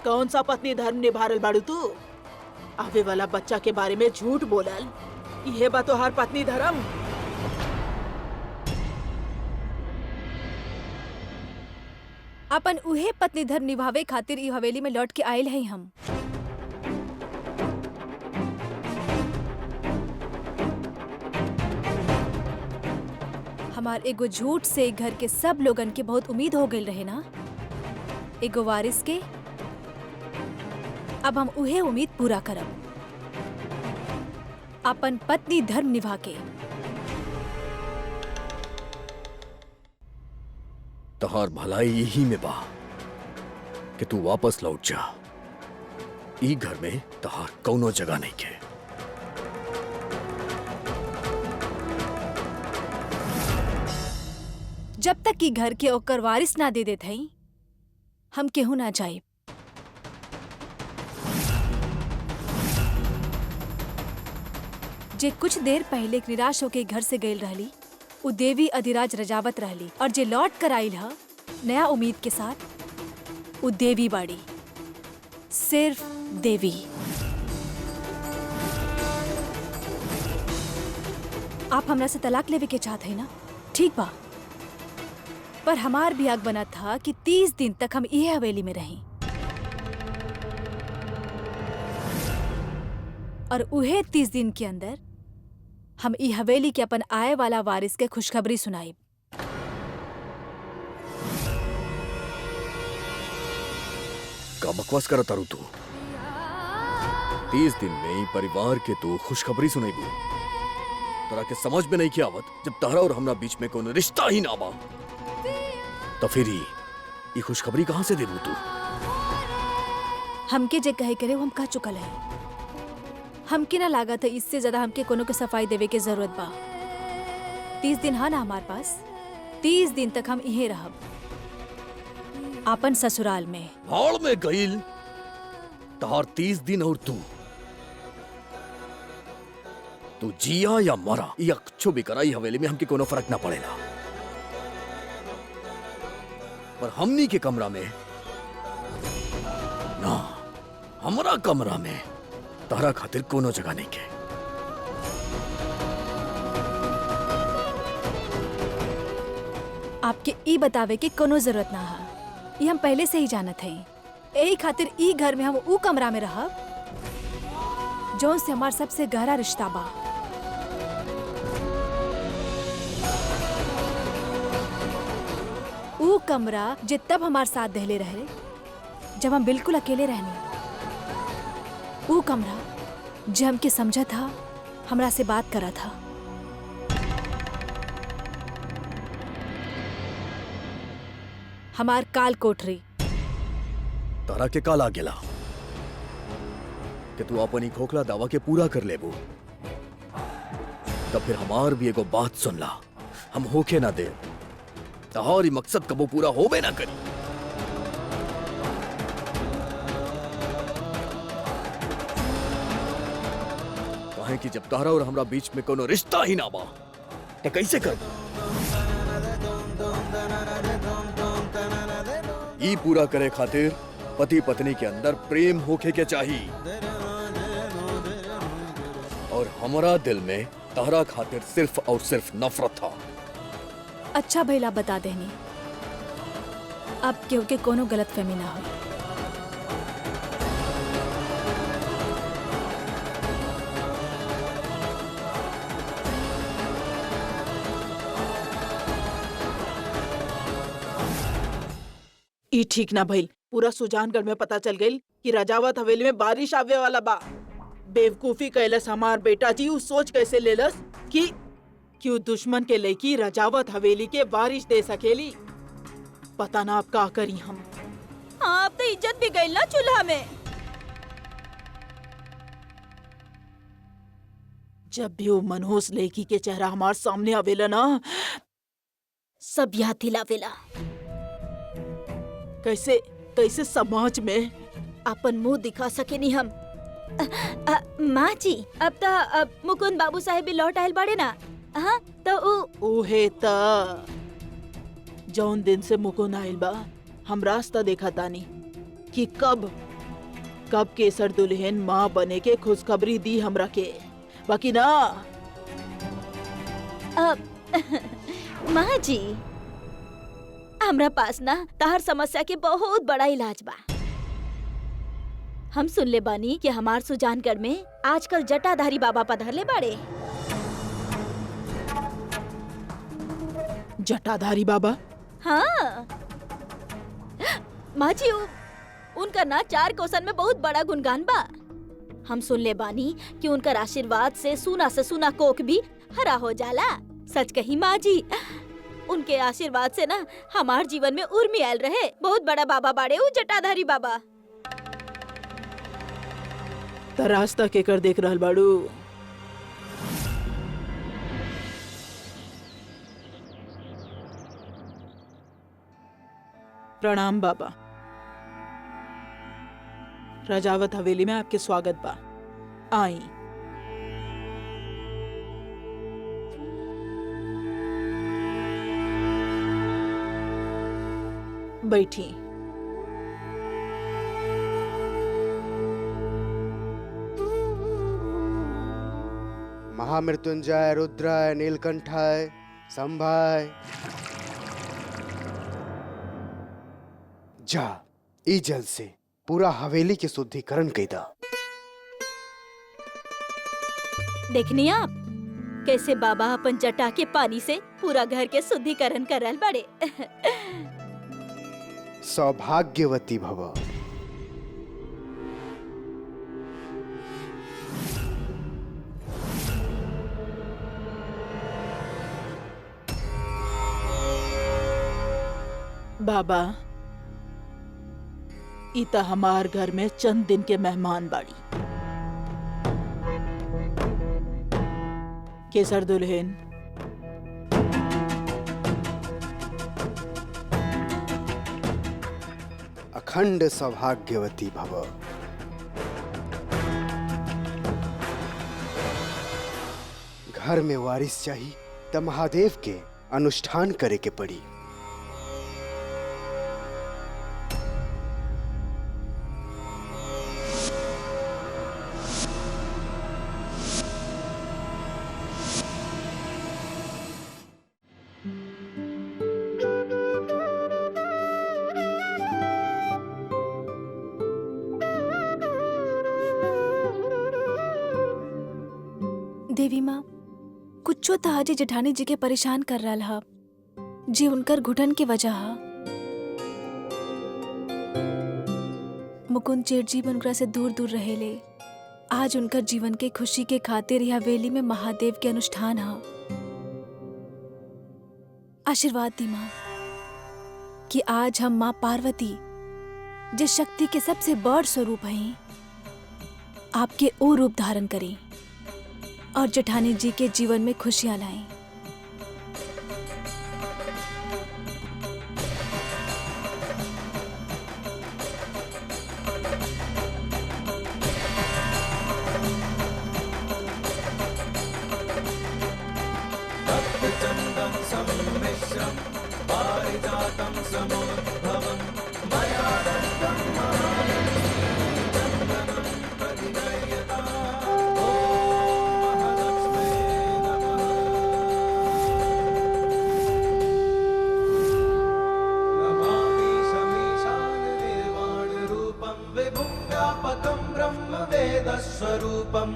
कौन सा पत्नी धर्म निभारल बाड़ू तू? आवे वाला बच्चा के बारे में झूठ बोलल, यह बा तोहार पत्नी धर्म? अपन उहे पत्नी धर्म निभावे खातिर ई हवेली में लौट के आयल हैं हम। हमार एगो झूठ से घर के सब लोगन के बहुत उम्मीद हो गई रहे ना, एगो वारिस के। अब हम उहे उम्मीद पूरा करब, अपन पत्नी धर्म निभा के। तहार भलाई यही में बा कि तू वापस लौट जा। ई घर में तहार कौनो जगह नहीं के। जब तक कि घर के ओकर वारिस ना दे देत हई हम केहू ना जाए। जे कुछ देर पहले निराश होके घर से गई रहली उ देवी अधिराज रजावत रहली, और जे लौट कर आइल ह नया उम्मीद के साथ उ देवी बाड़ी, सिर्फ देवी। आप हमरा से तलाक लेवे के चाहते हैं ना? ठीक बा, पर हमार भी हक बना था कि 30 दिन तक हम इहे हवेली में रहीं, और उहे 30 दिन के अंदर हम ई हवेली के अपन आए वाला वारिस के खुशखबरी सुनाई। का बकवास करत तारू तू? 30 दिन में ही परिवार के तू खुशखबरी सुनाई। तोरा के समझ में नहीं की आवत जब तहरा और हमरा बीच में कोनो रिश्ता ही ना बा, तो फिर ये खुशखबरी कहाँ से देबू तू? हमके जे कहे करे वो हम कह चुकल है। हमके ना लागा था इससे ज्यादा हमके कोनो के सफाई देवे के जरूरत बा। 30 दिन हा ना हमारे पास, 30 दिन तक हम यहीं रहब आपन ससुराल में। भाड़ में गईल तहार 30 दिन, और तू जिया या मरा या कुछ भी कराई हवेली में हमके कोनो फर्क ना पड़ेला, पर हमनी के कमरा में ना, हमरा कमरा में तारा खातिर कोनो जगह नहीं के। आपके ई बतावे के कोनो जरूरत ना है, ये हम पहले से ही जानत हई। यही खातिर ई घर में हम ऊ कमरा में रहब जौन से हमार सबसे गहरा रिश्ता बा। ऊ कमरा जे तब हमार साथ दहले रहे जब हम बिल्कुल अकेले रहनी। ऊ कमरा जे हमके समझा था, हमरा से बात करा था। हमार काल कोठरी। तारा के काल आ गेला कि तू अपनी खोखला दावा के पूरा कर लेबू, तब फिर हमार भी एगो बात सुन ला, हम होके ना दे, तहारी मकसद कबो पूरा होबे ना करी। कहे कि जब तारा और हमरा बीच में कोनो रिश्ता ही ना बा, तो कैसे कर? ई पूरा करे खातिर पति पत्नी के अंदर प्रेम होके के चाहिए, और हमारा दिल में तारा खातिर सिर्फ और सिर्फ नफरत था। अच्छा भैला बता देनी, अब केहू के कोनो गलत फहमी ना हो। ई ठीक ना भइल। पूरा सुजानगढ़ में पता चल गई कि रजावत हवेली में बारिश आवे वाला बा। बेवकूफी कैलस हमार बेटा जी। उ सोच कैसे लेलस कि क्यों दुश्मन के लड़की रजावत हवेली के बारिश दे सकेली। पता ना आप का करी हम। हाँ, अब तो इज्जत भी गई ना चूल्हा में। जब भी वो मनहूस लड़की के चेहरा हमार सामने आवेला ना, सब याद दिलावेला। कैसे कैसे समाज में अपन मुंह दिखा सके नहीं हम। माँ जी, अब तो मुकुंद बाबू साहेब भी लौट आयल बाड़े ना। हाँ, तो उहे त जौन दिन से मुकुंद आयल बा, हम रास्ता देखा तानी कि कब केसर दुल्हन माँ बने के खुशखबरी दी हमरा के। बाकी ना माँ जी, हमरा पास ना तहर समस्या के बहुत बड़ा इलाज बा। हम सुन ले बानी कि हमार सुजानगढ़ में आजकल जटाधारी बाबा पधरले बाड़े। जटाधारी बाबा? हाँ माँ जी, उनका ना 4 कोसन में बहुत बड़ा गुणगान बा। हम सुन ले बानी कि उनका आशीर्वाद से सूना कोक भी हरा हो जाला। सच कही माँ जी, उनके आशीर्वाद से ना हमार जीवन में उर्मी आयल रहे। बहुत बड़ा बाबा बाड़े उ जटाधारी बाबा। त रास्ता के कर देख रहल बाड़ू? प्रणाम बाबा। रजावत हवेली में आपके स्वागत बा। आई। बैठी। महामृत्युंजय रुद्राय नीलकंठाय संभाय। जा ई जल से पूरा हवेली के शुद्धिकरण कैदा। देखनी आप कैसे बाबा अपन जटा के पानी से पूरा घर के शुद्धिकरण करल बड़े। सौभाग्यवती भव। बाबा ई त हमार घर में चंद दिन के मेहमान बाड़ी। केसर दुल्हन, अखंड सौभाग्यवती भव। घर में वारिस चाहिए त महादेव के अनुष्ठान करे के पड़ी। देवी माँ, कुछो तो आज जेठानी जी के परेशान कर रहा हा, जी उनकर घुटन के वजह हा। मुकुंद जेठ जी उनकरा से दूर दूर रहेले। आज उनकर जीवन के खुशी के खातिर यह हवेली में महादेव के अनुष्ठान हा। आशीर्वाद दी माँ कि आज हम माँ पार्वती, जिस शक्ति के सबसे बड़ स्वरूप हैं, आपके ओ रूप धारण करें और जेठानी जी के जीवन में खुशियां लाएं। स्वरूपम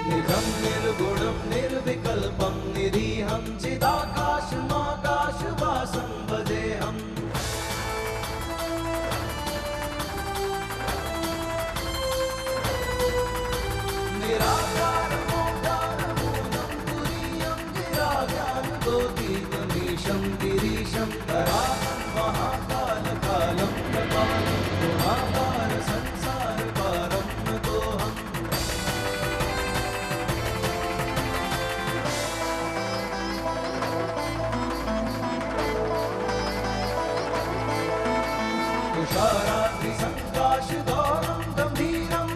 निगम निर्गुणम निर्विकल्पम निरीहं चिदाकाशमाकाशवासं भजेहम्। निराकारमोकारमूलं तुरीयं निराज्ञानगोतीतमीशं गिरीशं करालं महाकालकालं कपालं गुहाकार संसारपारं नतोऽहम्। तुषाराद्रिसङ्काशगौरं गम्भीरम्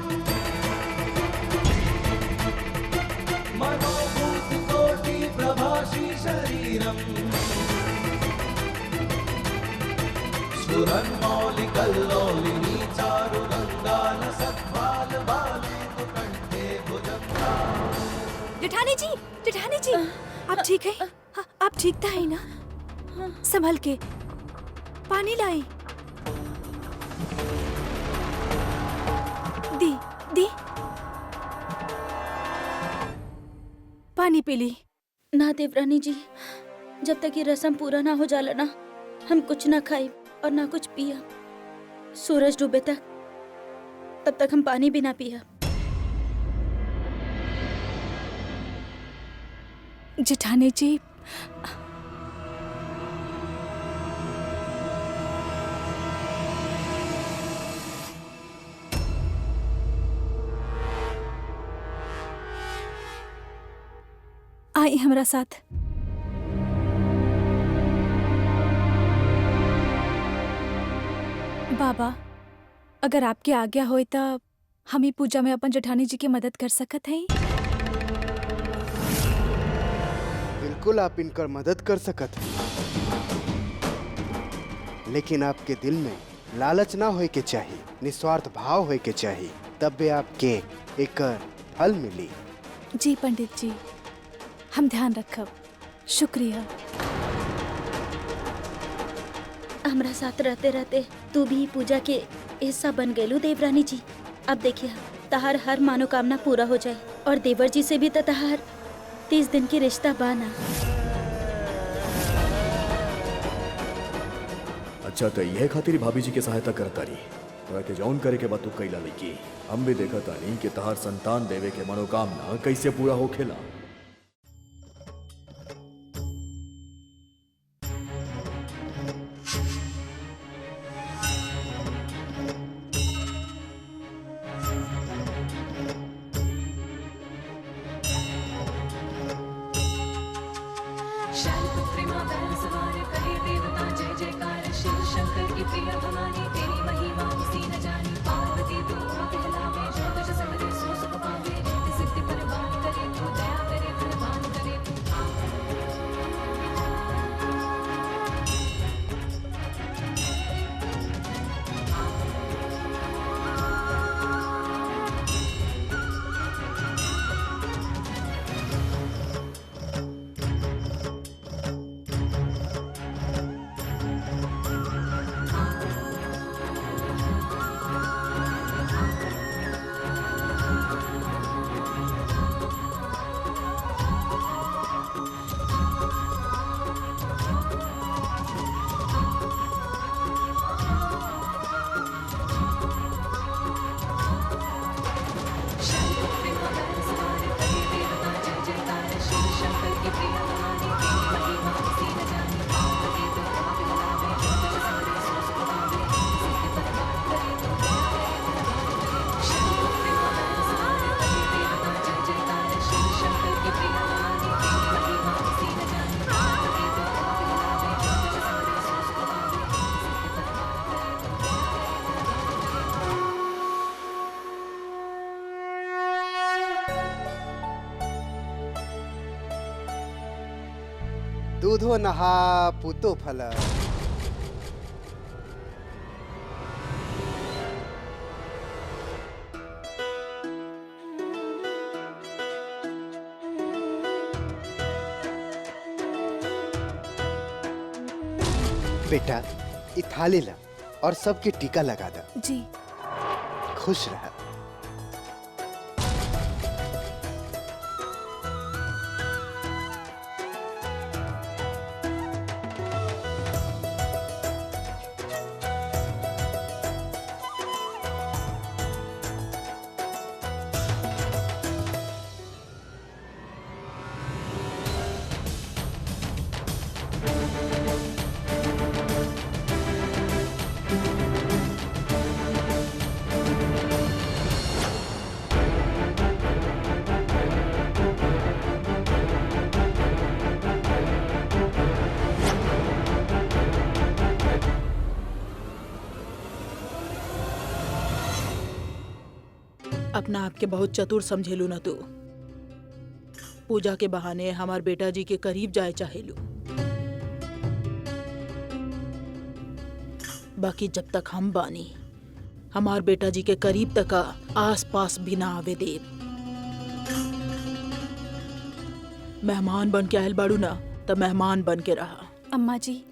मनोभूतिकोटिप्रभाषी शरीरम् स्फुरन्मौलिकल्लोलिनी चारुगङ्गालसद्भालबाले तु कण्ठे भुजङ्गा। जेठानी जी, जेठानी जी, आप ठीक है? हाँ, आप ठीक तो है ना? संभल के पानी लाई। दी दी पानी पी ली। ना देवरानी जी, जब तक ये रस्म पूरा ना हो जाला ना, हम कुछ ना खाई और ना कुछ पिया। सूरज डूबे तक, तब तक हम पानी भी ना पिया। जेठानी जी, आई हमरा साथ। बाबा, अगर आपके आज्ञा होए तो हम ही पूजा में अपन जेठानी जी की मदद कर सकत हैं। बिल्कुल आप इनकर मदद कर सकत हैं। लेकिन आपके दिल में लालच ना होए के चाहिए, निस्वार्थ भाव होए के चाहिए, तब भी आपके एक फल मिली। जी पंडित जी, हम ध्यान रखब। शुक्रिया। हमरा साथ रहते रहते तू भी पूजा के हिस्सा बन गयलू देवरानी जी। अब देखिए तहार हर मनोकामना पूरा हो जाए और देवर जी से भी तो तहार 30 दिन की रिश्ता बाना। अच्छा तो यह खातिर भाभी जी के सहायता करता रही तोरा के जौन करे के बाद तू कैला लगी। हम भी देखा तानी कि तहार संतान देवे के मनोकामना कैसे पूरा होखेला। शैलपुत्री माँ बैल सवार करे देवता जय जयकार। शिव शंकर की प्रिय भवानी तेरी महिमा किसी न जानी। पार्वती तू माँ कहलावे जो तुझ सिमरे सो सुख पावे। रिद्धि सिद्धि प्रदान करे तू दया करे प्रदान करे तू। शैलपुत्री माँ बैल सवार करे देवता जय जयकार। शिव शंकर की प्रिय भवानी तेरी महिमा किसी न जानी। पार्वती तू माँ कहलावे जो तुझ सिमरे सो सुख पावे। रिद्धि सिद्धि प्रदान करे तू दया करे प्रदान करे तू। शैलपुत्री माँ बैल सवार करे देवता जय जयकार। शिव शंकर की प्रिय भवानी तेरी महिमा किसी न जानी। पार्वती तू माँ कहलावे जो तुझ सिमरे सो सुख पावे। रिद्धि सिद्धि प्रदान करे तू दया करे प्रदान करे तू। दूधो नहा पूतो फल। बेटा ये थाली ला और सबके टीका लगा दा। जी। खुश रह। अपना आप के बहुत चतुर समझेलू ना तू। पूजा के बहाने हमार बेटा जी के करीब जाए चाहेलू, बाकी जब तक हम बानी हमार बेटा जी के करीब तक आस पास भी ना आवे देव। मेहमान बन के आयल बाड़ू ना तो मेहमान बन के रहा। अम्मा जी,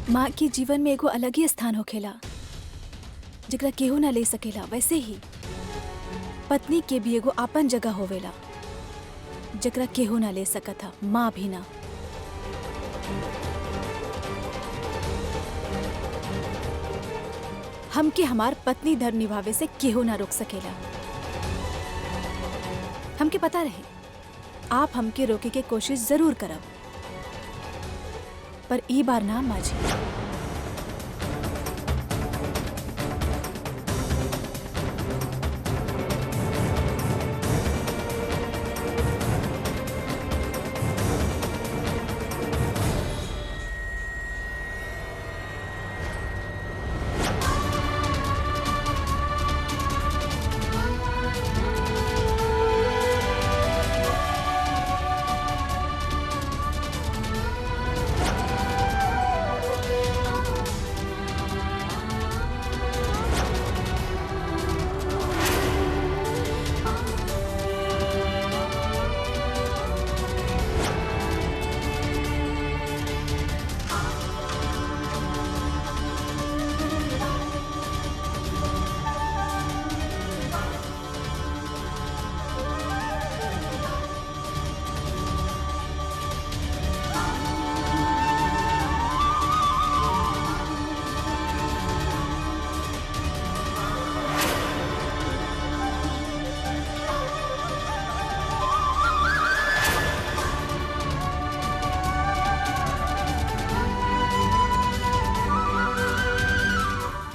माँ के जीवन में एगो अलग ही स्थान होखेला जेकरा केहू ना ले सकेला। वैसे ही पत्नी के भी एगो आपन जगह होवेला जेकरा केहू ना ले सकत हा, माँ भी ना। हमके हमार पत्नी धर्म निभावे से केहू ना रोक सकेला। हमके पता रहे आप हमके रोके के कोशिश जरूर करब, पर ई बार ना अम्मा जी।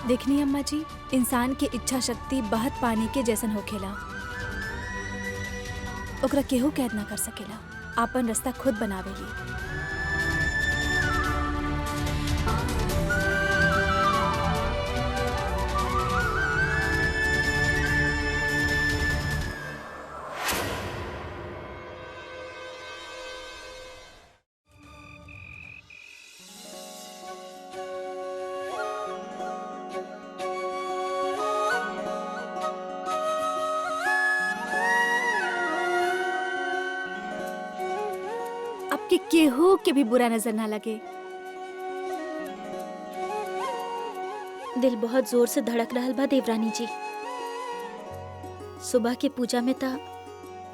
देखनी अम्मा जी, इंसान के इच्छा शक्ति बहत पानी के जैसन होखेला। ओकरा केहू कैद ना कर सकेला, आपन रास्ता खुद बनावेली। आपके केहू के भी बुरा नजर ना लगे। दिल बहुत जोर से धड़क रहल बा देवरानी जी। सुबह के पूजा में ता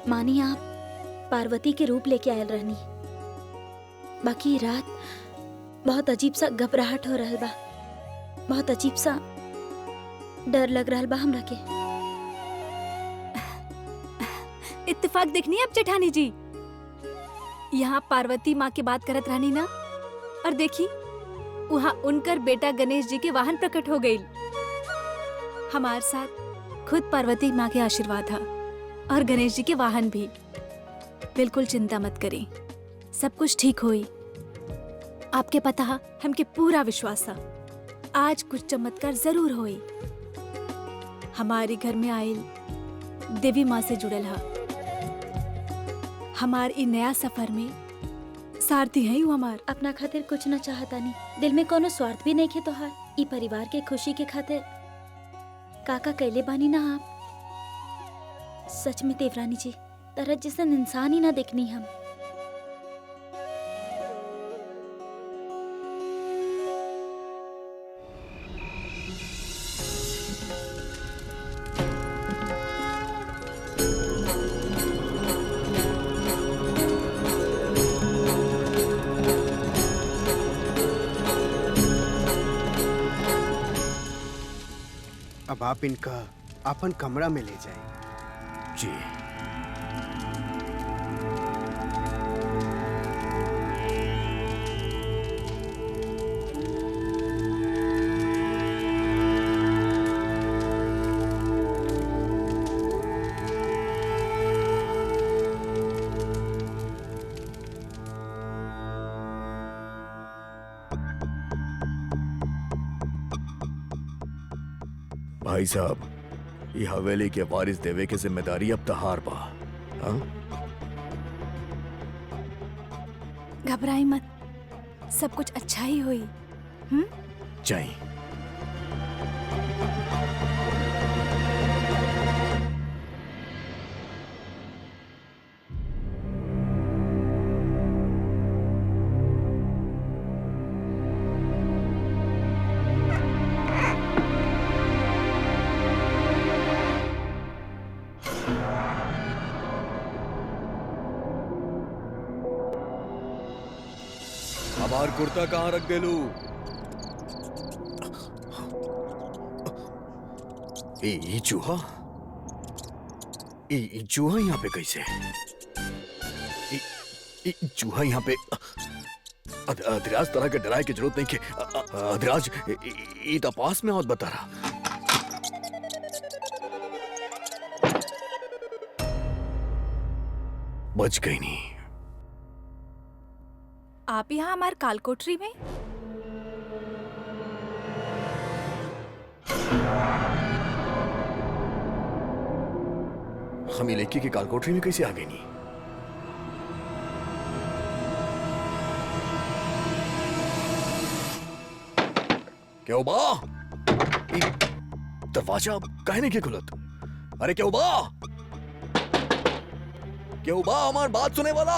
मानी आप पार्वती के रूप लेके आयल रहनी, बाकी रात बहुत अजीब सा घबराहट हो रहल बा, बहुत अजीब सा डर लग रहल बा हमरा के। इत्तेफाक देखनी अब जेठानी जी, यहाँ पार्वती माँ के बात करत रहनी ना, और देखी वहाँ उनकर बेटा गणेश जी के वाहन प्रकट हो गई। हमारे साथ खुद पार्वती माँ के आशीर्वाद है और गणेश जी के वाहन भी। बिल्कुल चिंता मत करें, सब कुछ ठीक होई। आपके पता है, हमके पूरा विश्वास है आज कुछ चमत्कार जरूर होई। हमारे घर में आयल देवी माँ से जुड़ल है। हमार ई नया सफर में सारथी है यू हमार। अपना खातिर कुछ न चाहता नहीं, दिल में कोनो स्वार्थ भी नहीं खे तोहार। ई परिवार के खुशी के खातिर काका कैले बानी ना आप। सच में देवरानी जी, तरह जैसन इंसान ही ना देखनी हम। अब आप इनका अपन कमरा में ले जाएं। जी। भाई साहब, ये हवेली के वारिस देवे के जिम्मेदारी अब तहार बा। हाँ? घबराई मत, सब कुछ अच्छा ही होई। जाई। हमार कुर्ता कहाँ रख देलू? ये चूहा, ये चूहा यहाँ पे कैसे? ये चूहा यहाँ पे? अधिराज तरह के डराए की जरूरत नहीं के। अधिराज ये पास में और बता रहा। बच गई नहीं। आप यहाँ हमारे कालकोठरी में? हम इलेकी की कालकोठरी में कैसे आ गई नहीं? क्या बा? दरवाजा काहे नहीं खुलत? अरे क्या बा? क्या बा हमार बात सुने वाला?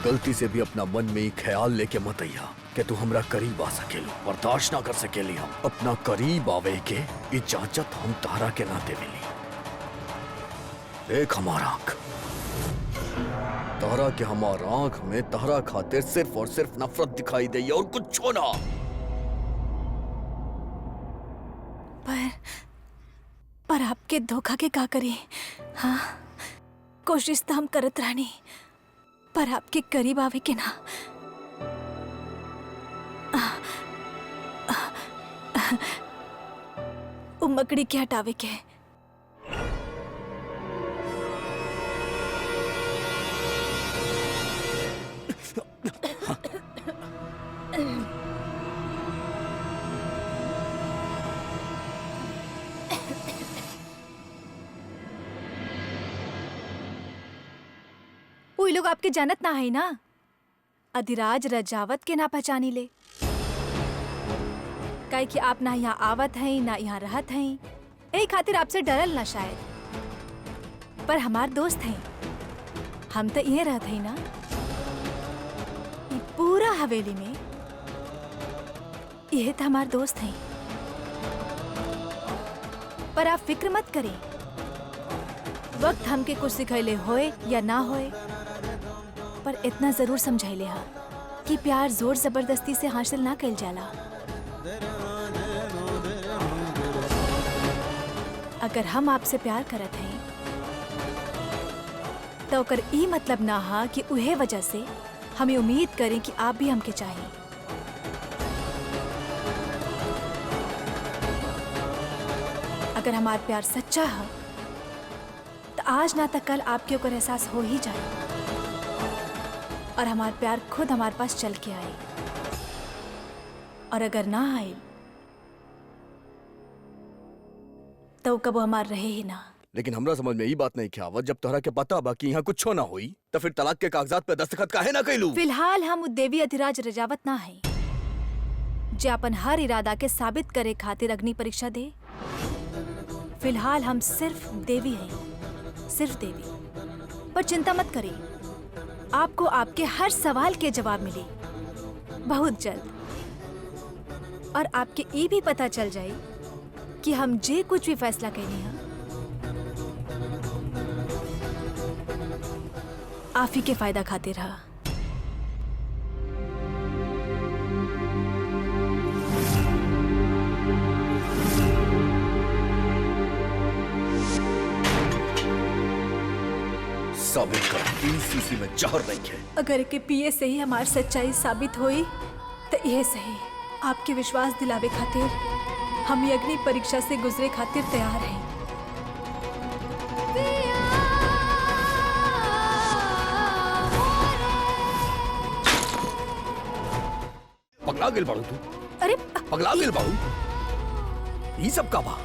गलती से भी अपना मन में एक ख्याल लेके मत आइया कि तू हमरा करीब आ सकेलो। बर्दाश्त ना कर सकेली हम अपना करीब आवे के इजाजत हम तारा के ना देवेली। देख हमारा आंख, तहरा के हमार आंख में तहरा खातिर सिर्फ और सिर्फ नफरत दिखाई दे और कुछ ना। पर आपके धोखा के का करी? हाँ, कोशिश तो हम करत रहनी, पर आपके करीब आवे के ना। उ मकड़ी के हटावे के। वो लोग आपके जानत ना है ना, अधिराज रजावत के ना पहचानी ले, काहे कि आप ना यहाँ आवत हैं ना यहाँ रहत हैं, यही खातिर आपसे डरल ना शायद। पर हमार दोस्त हैं, हम तो ये रहत हैं ना। ये पूरा हवेली में ये तो हमार दोस्त हैं। पर आप फिक्र मत करें, वक्त हमके कुछ सिखैले होए या ना होए, पर इतना जरूर समझाइले हा कि प्यार जोर जबरदस्ती से हासिल ना कइल जाला। अगर हम आपसे प्यार करत हैं तो ओकर ई मतलब ना हा कि उहे वजह से हमें उम्मीद करें कि आप भी हमके चाहिए। अगर हमारा प्यार सच्चा है तो आज ना तक कल आपके ऊपर एहसास हो ही जाए और हमारा प्यार खुद हमारे पास चल के आए। और अगर ना आए तो कब हमार रहे ही ना। लेकिन हमरा समझ में ये बात नहीं क्या आवत, जब तोहरा के पता बा कि यहाँ कुछ ना होई तो फिर तलाक के कागजात पे दस्तखत काहे ना कैलू? फिलहाल हम देवी अधिराज रजावत ना है जे अपन हर इरादा के साबित करे खातिर अग्नि परीक्षा दे। फिलहाल हम सिर्फ देवी हैं, सिर्फ देवी। पर चिंता मत करिए, आपको आपके हर सवाल के जवाब मिले बहुत जल्द। और आपके ये भी पता चल जाए कि हम जे कुछ भी फैसला कैली हैं आप ही के फायदा खातिर रहा। साबित कर कि सीसी में जहर नहीं है। अगर के पिए से ही हमारी सच्चाई साबित हुई तो यह सही। आपके विश्वास दिलावे खातिर हम ये अग्नि परीक्षा से गुजरे खातिर तैयार हैं। पगला गेल बाड़ू तू? अरे पगला गेल बाड़ू? ये सब का बा?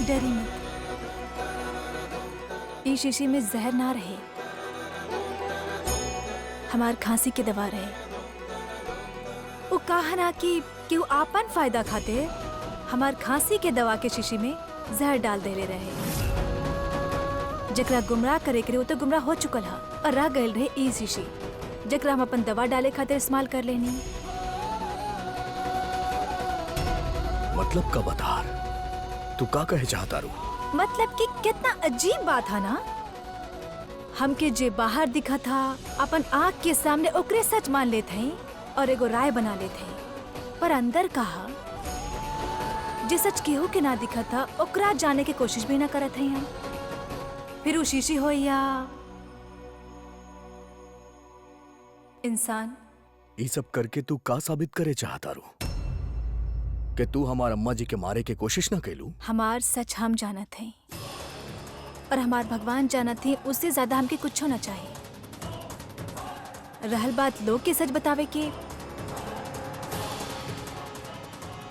डरी मत, इस शीशी में जहर ना रहे, हमार खांसी के दवा रहे। वो कहा ना कि वो आपन फायदा खाते हमार खांसी के दवा के शीशी में जहर डाल देले रहे। जकरा गुमराह करे करे वो तो गुमराह हो चुकल हा और रह गए रहे ई शीशी जकरा हम अपन दवा डाले खातिर इस्तेमाल कर लेनी। मतलब का बता, तू का कहे चाहता रू? मतलब कि कितना अजीब बात है ना, हमके जे बाहर दिखा था अपन आँख के सामने ओकरे सच मान लेते हैं और एगो राय बना लेते हैं, पर अंदर कहा जे सच केहू के ना दिखा था ओकरा जाने की कोशिश भी ना करत हैं हम। फिर वो शीशी हो या इंसान। ये सब करके तू का साबित करे चाहता रू? कि तू हमार अम्मा जी के मारे के कोशिश ना कैलू? हमार सच हम जानत हैं और हमार भगवान जानत हैं, उससे ज्यादा हमके कुछ होना चाहिए। रहल बात लोग के सच बतावे के,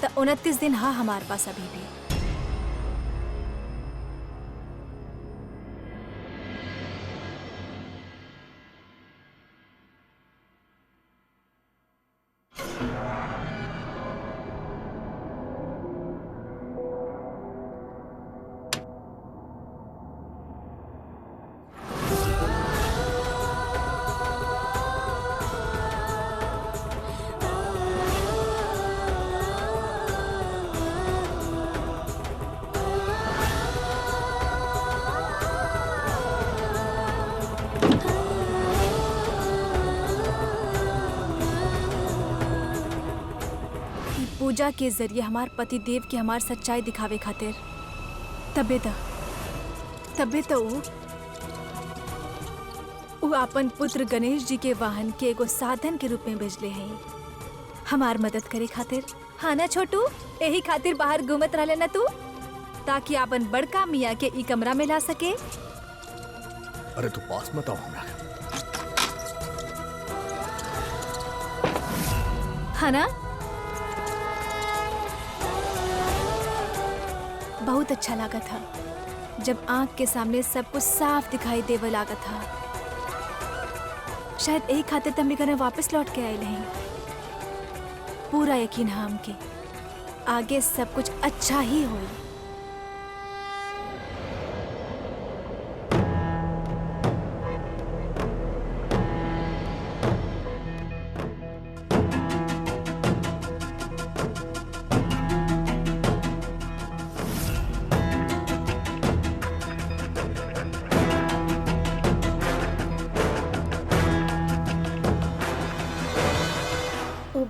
तो 29 दिन हाँ हमारे पास अभी भी। पूजा के जरिए हमार पति देव के हमार सच्चाई दिखावे खातिर तबे तो वो अपन पुत्र गणेश जी के वाहन के एगो साधन के रूप में भेजले हैं हमार मदद करे खातिर। हाँ ना छोटू, यही खातिर बाहर घूमत रहले ना तू, ताकि अपन बड़का मियाँ के ई कमरा में ला सके। अरे तू पास मत आओ हमरा। हाँ ना, बहुत अच्छा लगा था जब आंख के सामने सब कुछ साफ दिखाई देवे लगा था। शायद यही खातिर तो हमने घर वापस लौट के आए हैं। पूरा यकीन है हमके आगे सब कुछ अच्छा ही होई।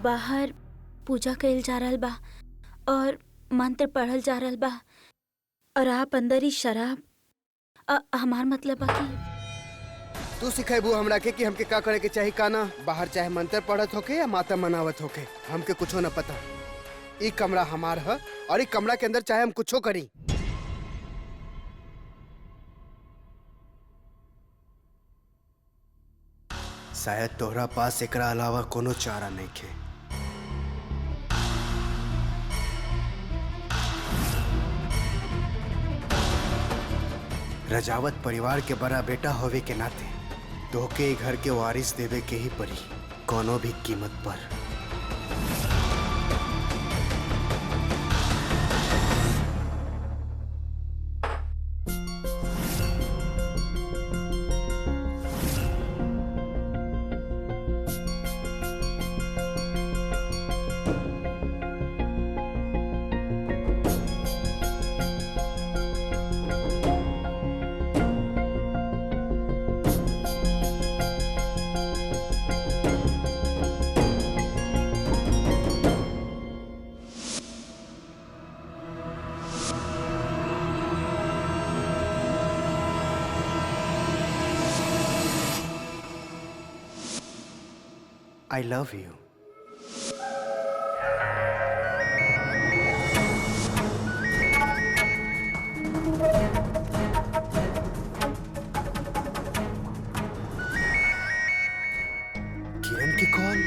बाहर पूजा कइल जा रहल बा और मंत्र पढ़ल जा रहल बा और आप अंदर ही शराब। हमार मतलब बा कि तू सिखाइबू हमरा के कि हमके का करे के चाही का ना। बाहर चाहे मंत्र पढ़त होके या माता मनावत होके, हमके कुछो न पता। ई कमरा हमार है और ई कमरा के अंदर चाहे हम कुछो करी। शायद तोहरा पास एकरा अलावा कोनो चारा नहीं खे। रजावत परिवार के बड़ा बेटा होवे के नाते तोहके घर के वारिस देवे के ही पड़ी, कोनो भी कीमत पर। I love you. किरण की कॉल।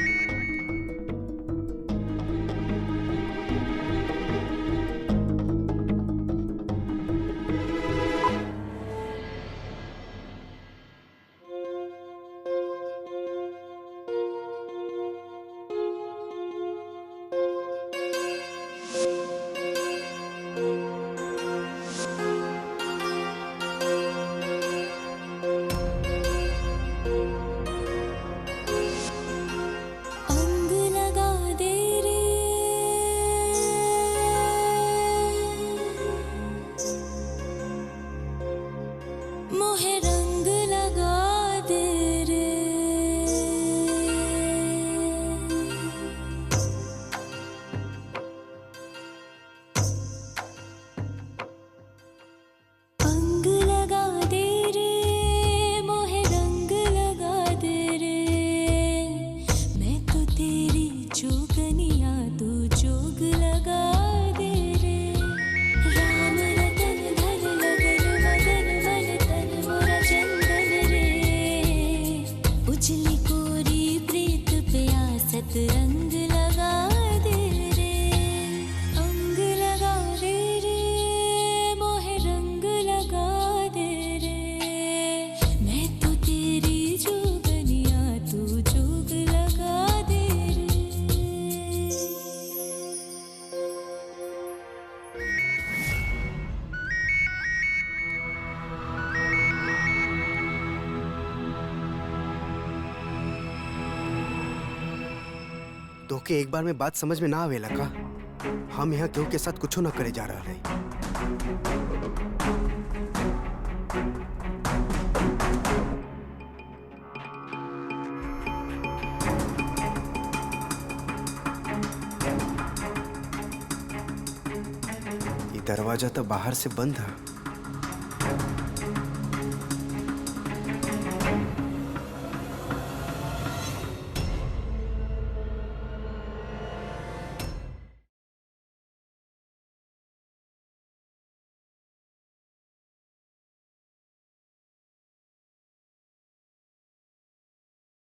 तो के एक बार में बात समझ में ना आवेला का? हम यहाँ केहू के साथ कुछो ना करे जा रहा है। दरवाजा तो बाहर से बंद है।